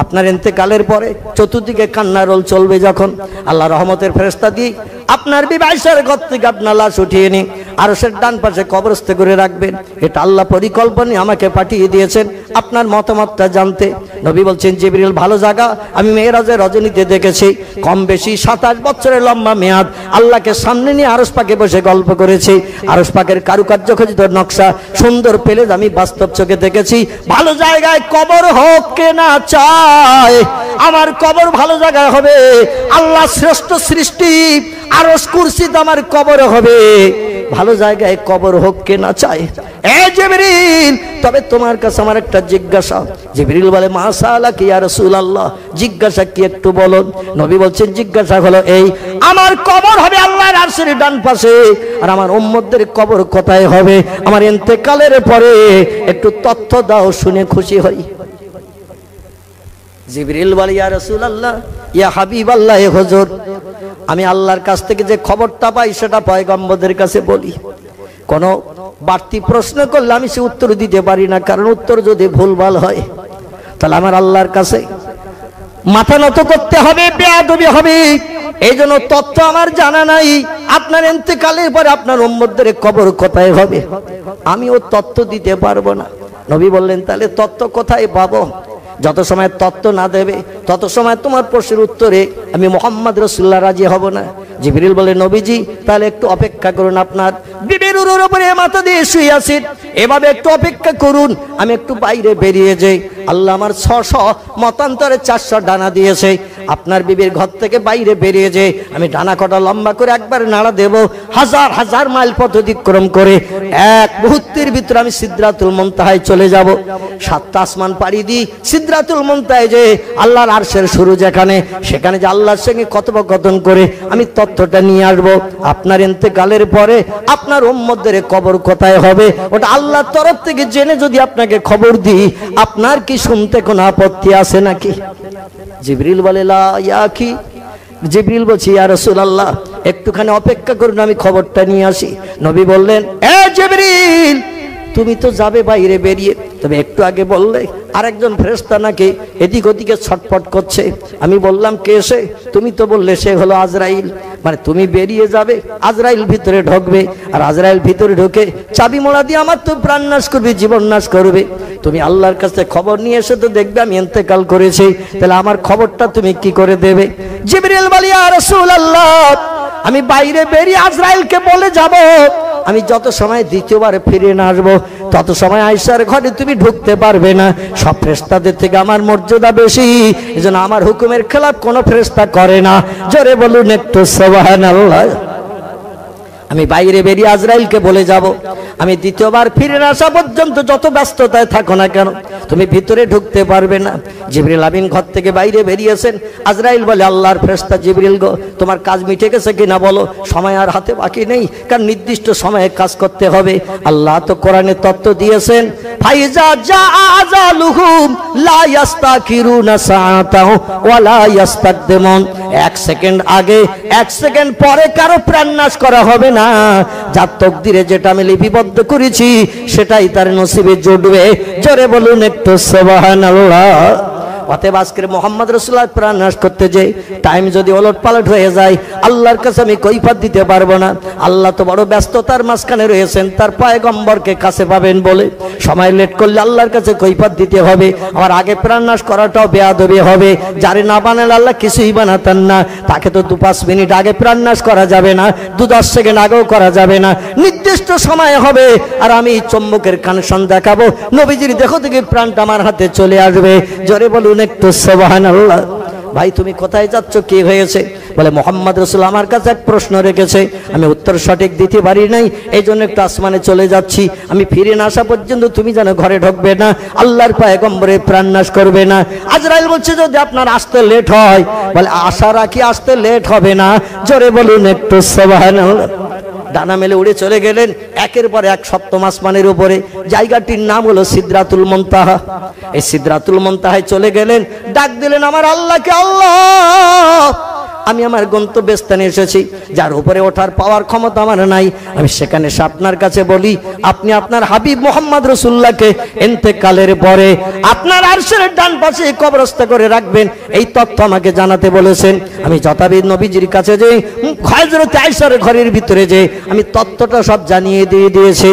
Speaker 1: আপনার ইন্তেকালের পরে চতুর্দিকে কান্নার রোল চলবে, যখন আল্লাহ রহমতের ফেরেশতা দিয়ে আপনার বিবাহের ঘর থেকে আপনার লাশ উঠিয়ে নি আরশের ডান পাশে কবরস্থ করে রাখবেন। এটা আল্লাহ পরিকল্পনা আমাকে পাঠিয়ে দিয়েছেন আপনার মতামতটা জানতে। নবী বলছেন, জিবরিল, ভালো জায়গা আমি মেরাজের রজনীতে দেখেছি, কম বেশি 27 বছরের লম্বা মেয়াদ আল্লাহকে সামনে নিয়ে আরশ পাকে বসে গল্প করেছি। আরশ পাকের কারুকার্য খচিত নকশা সুন্দর পেলে আমি বাস্তব চোখে দেখেছি। ভালো জায়গায় কবর হোক কে না চায়, আমার কবর ভালো জায়গায় হবে। আল্লাহ শ্রেষ্ঠ সৃষ্টি, আরশ কুরসিতে আমার কবর হবে। ভালো জায়গায় কবর হোক কে না চায়। এ জিবরিল, তবে তোমার কাছে আমার একটা জিজ্ঞাসা। জিবরিল বলে, মাশাআল্লাহ ইয়া রাসূলুল্লাহ, জিজ্ঞাসা কি একটু বলুন। নবী বলছেন, জিজ্ঞাসা হলো এই, আমার কবর হবে আল্লাহর আরশের ডান পাশে, আর আমার উম্মতদের কবর কোথায় হবে আমার ইন্তেকালের পরে? একটু তথ্য দাও, শুনে খুশি হই। জিবরিল বলে, ইয়া রাসূলুল্লাহ, ইয়া হাবিবাল্লাহ, এ হুজুর, আমি আল্লাহর কাছ থেকে যে খবরটা পাই সেটা পয়গম্বরদের কাছে বলি। কোন বাড়তি প্রশ্ন করলে আমি সে উত্তর দিতে পারি না, কারণ উত্তর যদি ভুলভাল হয় তাহলে আমার আল্লাহর কাছে মাথা নত করতে হবে, বেয়াদবি হবে। এই জন্য তথ্য আমার জানা নাই। আপনার ইন্তেকালের পরে আপনার উম্মতদের কবর কোথায় হবে আমি ও তথ্য দিতে পারবো না। নবী বললেন, তাহলে তথ্য কোথায় পাবো? যত সময় তত্ত্ব না দেবে তত সময় তোমার প্রশ্নের উত্তরে আমি মুহাম্মদ রাসূলুল্লাহ রাজি হব না। জিবরিল বলে, নবীজি, তাহলে একটু অপেক্ষা করুন, আপনার বিবির উরুর উপরে মাথা দিয়ে শুয়ে আছেন, এভাবে একটু অপেক্ষা করুন, আমি একটু বাইরে বেরিয়ে যাই। আল্লাহ আমার 600 মতান্তরে 400 ডানা দিয়েছে। আপনার বিবির ঘর থেকে বাইরে বেরিয়ে যে আমি ডানা কটা লম্বা করে একবার নাড়া দেব, হাজার হাজার মাইল পথ অতিক্রম করে এক মুহূর্তের ভিতরে আমি সিদরাতুল মুনতাহায় চলে যাব। 7টা আসমান পাড়ি দিই, সিদরাতুল মুনতাহায় যে আল্লাহর আরশের শুরু যেখানে, সেখানে যে আল্লাহর সঙ্গে কথোপকথন করে আমি তথ্যটা নিয়ে আসব। আপনার ইন্তেকালের পরে আপনার উম্মতদের কবর কোথায় হবে ওটা আল্লাহর তরফ থেকে জেনে যদি আপনাকে খবর দিই, আপনার কি শুনতে কোনো আপত্তি আছে নাকি? জিবরিল বলে, লা ইয়া কি? জিবরিল বলছে, ইয়া রাসূলুল্লাহ, একটুখানি অপেক্ষা করুন, আমি খবরটা নিয়ে আসি। নবী বললেন, এ জিবরিল, তুমি তো যাবে বাইরে বেরিয়ে, তবে একটু আগে বললে আরেকজন ফেরেশতা নাকি এদিক ওদিকে ছটফট করছে। আমি বললাম, কে সে? তুমি তো বললে সে হলো আজরাইল। মানে তুমি বেরিয়ে যাবে, আজরাইল ভিতরে ঢুকবে, আর আজরাইল ভিতরে ঢুকে চাবি মোড়া দিয়ে আমার তো প্রাণ নাশ করবে, জীবন নাশ করবে। তুমি আল্লাহর কাছে খবর নিয়ে এসে তো দেখবে আমি ইন্তেকাল করেছি, তাহলে আমার খবরটা তুমি কি করে দেবে? জিবরিল বলে, ইয়া রাসূলুল্লাহ, আমি বাইরে বেরিয়ে আজরাইলকে বলে যাব, আমি যত সময় দ্বিতীয়বার ফিরে না আসবো তত সময় আয়েশার ঘরে তুমি ঢুকতে পারবে না। সব ফেরেশতাদের থেকে আমার মর্যাদা বেশি, এজন্য আমার হুকুমের খেলাফ কোনো ফেরেশতা করে না। জোরে বলুন একটু সুবহানাল্লাহ। আমি বাইরে বেরিয়ে আজরাইলকে বলে যাব, আমি দ্বিতীয়বার ফিরে না আসা পর্যন্ত যত ব্যস্ততায় থাকো না কেন তুমি ভিতরে ঢুকতে পারবে না। জিবরিল আমিন ঘর থেকে বাইরে বেরিয়েছেন। আজরাইল বলে, আল্লাহর ফেরেশতা জিবরিল গো, তোমার কাজ মিটে গেছে কিনা বলো, সময় আর হাতে বাকি নেই, কারণ নির্দিষ্ট সময়ে কাজ করতে হবে। আল্লাহ তো কোরআনে তত্ত্ব দিয়েছেন, ফাইজা জা আজালুহুম লা ইস্তাখিরুনা সাআতাহু ওয়া লা ইস্তাকদিমুন। 1 সেকেন্ড আগে 1 সেকেন্ড পরে কারো প্রাণ নাশ করা হবে না। যার তকদিরে যেটা আমি লিপিবদ্ধ করেছি সেটাই তার নসিবে জুটবে। জোরে বলুন একটু সুবহানাল্লাহ। অতএব আজকের মুহাম্মদ রাসূলুল্লাহ প্রাণ নাশ করতে যে টাইম যদি ওলট পালট হয়ে যায়, আল্লাহর কাছে আমি কৈফিয়ত দিতে পারবো না। আল্লাহ তো বড় ব্যস্ততার মাঝখানে রয়েছেন, তার পয়গম্বরকে কাছে পাবেন বলে সময় লেট করলে আল্লাহর কাছে কৈফিয়ত দিতে হবে। আবার আগে প্রাণ নাশ করাটাও বেয়াদবি হবে। যারে না বানালে আল্লাহ কিছুই বানাতেন না, তাকে তো 2-5 মিনিট আগে প্রাণ নাশ করা যাবে না, 2-10 সেকেন্ড আগেও করা যাবে না, নির্দিষ্ট সময় হবে। আর আমি চম্বকের কানেকশন দেখাবো, নবীজির দেহ থেকে প্রাণটা আমার হাতে চলে আসবে। জোরে বলুন একটু সুবহানাল্লাহ। ভাই তুমি কোথায় যাচ্ছ, কি হয়েছে? বলে মুহাম্মদ রাসূল আমার কাছে এক প্রশ্ন রেখেছে, আমি উত্তর সঠিক দিতে পারি নাই, এই জন্য একটু আসমানে চলে যাচ্ছি, আমি ফিরে না আসা পর্যন্ত তুমি যেন ঘরে ঢুকবে না, আল্লাহর পয়গম্বরের প্রাণ নাশ করবে না। আজরাইল বলছে যদি আপনার আসতে লেট হয়, বলে আশা রাখি আসতে লেট হবে না, জোরে বলুন একটু সুবহানাল্লাহ। ডানা মেলে উড়ে চলে গেলেন একের পর এক সপ্তম আসমানের উপরে। জায়গাটির নাম হলো সিদরাতুল মুনতাহা। এই সিদরাতুল মুনতাহায় চলে গেলেন, ডাক দিলেন আমার আল্লাহকে, আল্লাহ আমি আমার গন্তব্যস্থানে এসেছি, যার উপরে ওঠার পাওয়ার ক্ষমতা আমার নাই, আমি সেখানে আপনার কাছে বলি আপনি আপনার হাবিব মুহাম্মদ রাসূলুল্লাহকে ইন্তেকালের পরে আপনার আরশের ডান পাশে কবরস্থ করে রাখবেন, এই তথ্য আমাকে জানাতে বলেছেন। আমি যথাবিধ নবীজির কাছে যে হযরত আয়েশার ঘরের ভিতরে যে আমি তথ্যটা সব জানিয়ে দিয়েছি।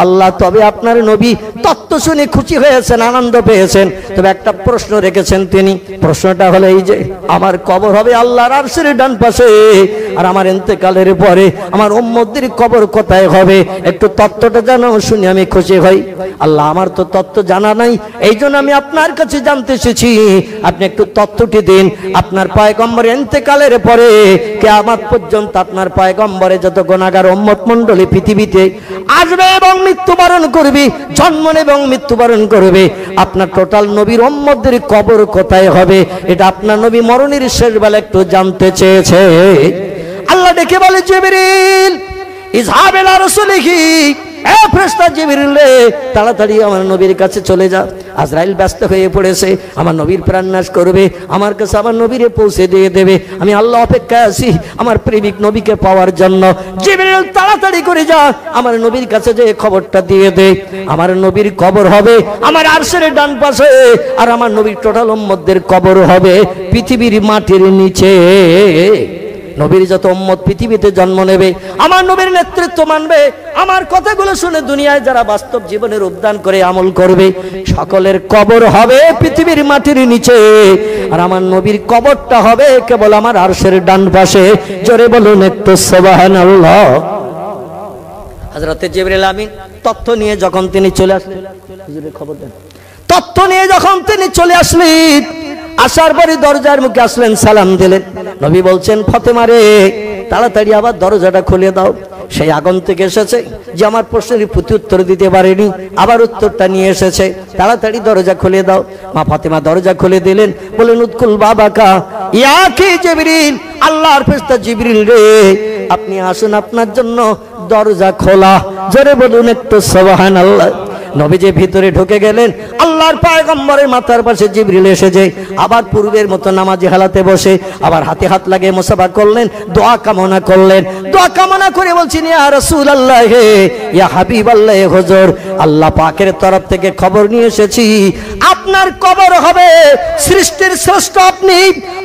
Speaker 1: আল্লাহ, তবে আপনার নবী তথ্য শুনে খুশি হয়েছেন, আনন্দ পেয়েছেন, তবে একটা প্রশ্ন রেখেছেন তিনি। প্রশ্নটা হলো এই যে আমার কবর হবে আল্লাহর আরশের ডান পাশে, আর আমার ইন্তেকালের পরে আমার উম্মতদের কবর কোথায় হবে, একটু তথ্যটা জানাও, শুনে আমি খুশি হই। আল্লাহ, আমার তো তথ্য জানা নাই, এই জন্য আমি আপনার কাছে জানতে এসেছি, আপনি একটু তথ্যটি দিন। আপনার পয়গম্বর ইন্তেকালের পরে কিয়ামত পর্যন্ত আপনার পয়গম্বরে যত গুনাহগার উম্মত মণ্ডলী পৃথিবীতে আসবে এবং মৃত্যুবরণ করবে, জন্ম এবং মৃত্যুবরণ করবে, আপনার টোটাল নবীর উম্মতদের কবর কোথায় হবে, এটা আপনার নবী মরণের শেষ বেলা একটু জানতে চেয়েছে। আল্লাহ ডেকে বলে জিবরিল ইযহাব ইলা রাসূলিহি, এ ফেরেশতা জিবরিল রে তাড়াতাড়ি আমার নবীর কাছে চলে যা। আজরাইল ব্যস্ত হয়ে পড়েছে, আমার নবীর প্রাণ নাশ করবে, আমার কাছে আমার নবীরে পৌঁছে দিয়ে দেবে, আমি আল্লাহ অপেক্ষায় আছি আমার প্রেমিক নবীকে পাওয়ার জন্য। জিবরিল তাড়াতাড়ি করে যা, আমার নবীর কাছে যে খবরটা দিয়ে দে, আমার নবীর কবর হবে আমার আরশের ডান পাশে, আর আমার নবীর টোটাল উম্মতদের কবর হবে পৃথিবীর মাটির নিচে। নবীর যত উম্মত পৃথিবীতে জন্ম নেবে, আমার নবীর নেতৃত্ব মানবে, আমার কথাগুলো শুনে দুনিয়ায় যারা বাস্তব জীবনের উদ্যান করে আমল করবে, সকলের কবর হবে পৃথিবীর মাটির নিচে, আর আমার নবীর কবরটা হবে কেবল আমার আরশের ডান পাশে। জোরে বলুন একটু সুবহানাল্লাহ। হযরত জিবরিল আমিন তথ্য নিয়ে যখন তিনি চলে আসলেন, হুজুরের খবর দেন, তথ্য নিয়ে যখন তিনি চলে আসলেন, আসার পরে দরজার মুখে আসলেন, সালাম দিলেন। নবী বলছেন ফাতেমা রে তাড়াতাড়ি আবার দরজাটা খুলে দাও। সেই আগন্তুক এসেছে যে আমার প্রশ্নের প্রতি উত্তর দিতে পারেনি, আবার উত্তরটা নিয়ে এসেছে, তাড়াতাড়ি দরজা খুলে দাও। মা ফাতেমা দরজা খুলে দিলেন, বলেন উদকুল বাবাকা ইয়া কি জিবরিল, আল্লাহর ফেরেশতা জিবরিল রে আপনি আসুন, আপনার জন্য দরজা খোলা। জোরে বলুন একটু সুবহানাল্লাহ। নবীজি ভিতরে ঢুকে গেলেন, আল্লাহর পয়গম্বরের মাথার পাশে জিবরিল এসেছে, আবার পূর্বের মতো নামাজি হালাতে বসে আবার হাতে হাত লাগিয়ে মুসাফা করলেন, দোয়া কামনা করলেন। দোয়া কামনা করে বলছেন ইয়া রাসূলুল্লাহ, হে ইয়া হাবিবাল্লাহ, হুজুর আল্লাহ পাকের তরফ থেকে খবর নিয়ে এসেছি, আপনার কবর হবে সৃষ্টির শ্রেষ্ঠ আপনি,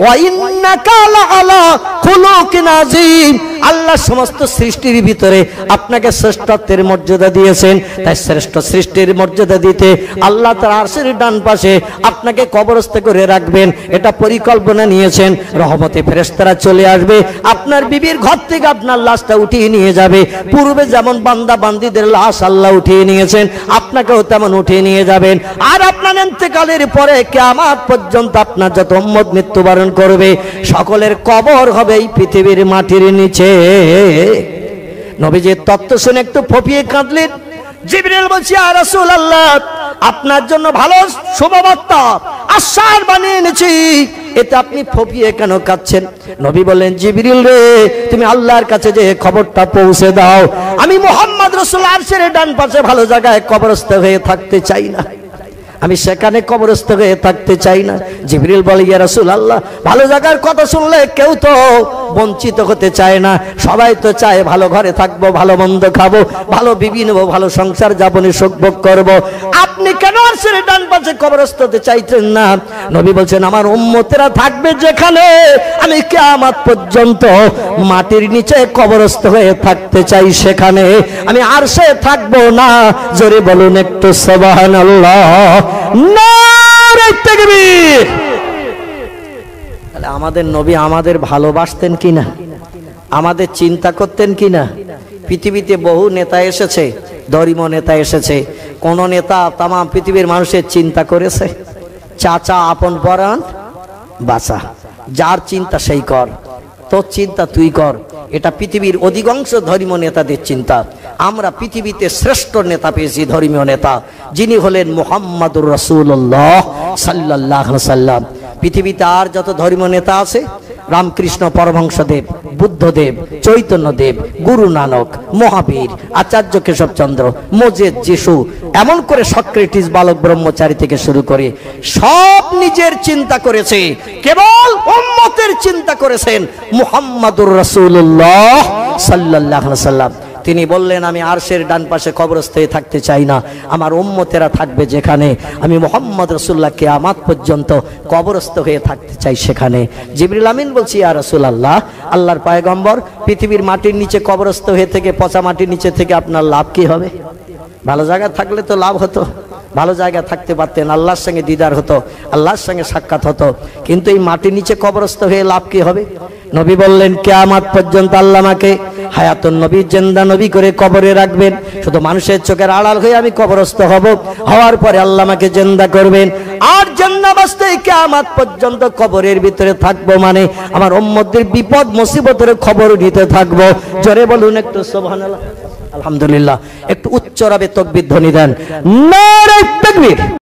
Speaker 1: ওয়া ইন্নাকা লাআলা খুলুকিন আযীম, আল্লাহ সমস্ত সৃষ্টির ভিতরে আপনাকে শ্রেষ্ঠত্বের মর্যাদা দিয়েছেন, তাই শ্রেষ্ঠ সৃষ্টির মর্যাদা দিতে আল্লাহ তার আরশের ডান পাশে আপনাকে কবরস্থ করে রাখবেন, এটা পরিকল্পনা নিয়েছেন। রহমতে ফেরেশতারা চলে আসবে, আপনার বিবির ঘর থেকে আপনার লাশটা উঠিয়ে নিয়ে যাবে। পূর্বে যেমন বান্দা বান্দীদের লাশ আল্লাহ উঠিয়ে নিয়েছেন, আপনাকেও তেমন উঠিয়ে নিয়ে যাবেন। আর আপনার ইন্তেকালের পরে কিয়ামত পর্যন্ত আপনার যত উম্মত মৃত্যুবরণ করবে, সকলের কবর হবে এই পৃথিবীর মাটির নিচে। নবীজি তত্ত্ব শুনে একটু ফপিয়ে কাঁদলেন। জিবরিল বলছে ইয়া রাসূলুল্লাহ, আপনার জন্য ভালো শুভবার্তা আশ্বাস বানিয়ে এনেছি, এতে আপনি ফপিয়ে কেন কাঁদছেন? নবী বলেন জিবরিল রে তুমি আল্লাহর কাছে যে খবরটা পৌঁছে দাও, আমি মুহাম্মদ রাসূল আরশের ডান পাশে ভালো জায়গায় কবরস্থ হয়ে থাকতে চাই না, আমি সেখানে কবরস্থ হয়ে থাকতে চাই না। জিবরিল বলে ইয়া রাসূলুল্লাহ, ভালো জায়গার কথা শুনলে কেউ তো বঞ্চিত হতে চায় না, সবাই তো চায় ভালো ঘরে থাকবো, ভালো মন্দ খাবো, ভালো বিবি নেবো, ভালো সংসার যাপনে সুখ ভোগ করবো, আপনি কেন আরশের ডান পাশে কবরস্থ হতে চাইছেন না? নবী বলছেন আমার উম্মতেরা থাকবে যেখানে, আমি কিয়ামত পর্যন্ত মাটির নিচে কবরস্থ হয়ে থাকতে চাই, সেখানে আমি আরশে থাকবো না। জোরে বলুন একটু সুবহানাল্লাহ, নারে তাকবীর। তাহলে আমাদের নবী আমাদের ভালোবাসতেন কিনা, আমাদের চিন্তা করতেন কিনা? পৃথিবীতে বহু নেতা এসেছে, ধর্ম নেতা এসেছে, কোন নেতা তাম পৃথিবীর মানুষের চিন্তা করেছে? চাচা আপন পরাণ বাঁচা, যার চিন্তা সেই কর, তোর চিন্তা তুই কর। এটা পৃথিবীর অধিকাংশ ধর্মীয় নেতাদের চিন্তা। আমরা পৃথিবীতে শ্রেষ্ঠ নেতা পেয়েছি, ধর্মীয় নেতা, যিনি হলেন মুহাম্মাদুর রাসূলুল্লাহ সাল্লাল্লাহু আলাইহি সাল্লাম। পৃথিবীতে আর যত ধর্মীয় নেতা আছে, রামকৃষ্ণ পরমহংসদেব, বুদ্ধদেব, চৈতন্যদেব, গুরু নানক, মহাবীর, আচার্য কেশবচন্দ্র, মোজেস, যিশু, এমন করে সক্রেটিস, বালক ব্রহ্মচারী থেকে শুরু করে সব নিজের চিন্তা করেছে, কেবল উম্মতের চিন্তা করেছেন মুহাম্মাদুর রাসূলুল্লাহ সাল্লাল্লাহু আলাইহি সাল্লাম। তিনি বললেন, আমি আরশের ডান পাশে কবরস্থ হয়ে থাকতে চাই না, আমার উম্মতেরা থাকবে যেখানে, আমি মুহাম্মদ রাসূলুল্লাহ কিয়ামত পর্যন্ত কবরস্থ হয়ে থাকতে চাই সেখানে। জিবরিল আমিন বলছি, ইয়া রাসূলুল্লাহ, আল্লাহর পয়গম্বর, পৃথিবীর মাটির নিচে কবরস্থ হয়ে থেকে, পচা মাটির নিচে থেকে আপনার লাভ কি হবে? ভালো জায়গা থাকলে তো লাভ হতো, ভালো জায়গায় থাকতে পারতেন, আল্লাহর সঙ্গে দিদার হতো, আল্লাহর সঙ্গে সাক্ষাৎ হতো, কিন্তু এই মাটির নিচে কবরস্থ হয়ে লাভ কি হবে? নবী বললেন, কিয়ামত পর্যন্ত আল্লাহ আমাকে হায়াতুন নবী, জিন্দা নবী করে কবরে রাখবেন। শুধু মানুষের চোখের আড়াল হয়ে আমি কবরস্থ হব, হওয়ার পরে আল্লাহ আমাকে জিন্দা করবেন। আর জিন্দা অবস্থায় কিয়ামত পর্যন্ত কবরের ভিতরে থাকবো, মানে আমার উম্মতদের বিপদ মুসিবতের খবর নিতে থাকবো। জোরে বলুন একটু সুবহানাল্লাহ, আলহামদুলিল্লাহ। একটু উচ্চ রবে তাকবীর ধ্বনি দেন, নারে তাকবীর।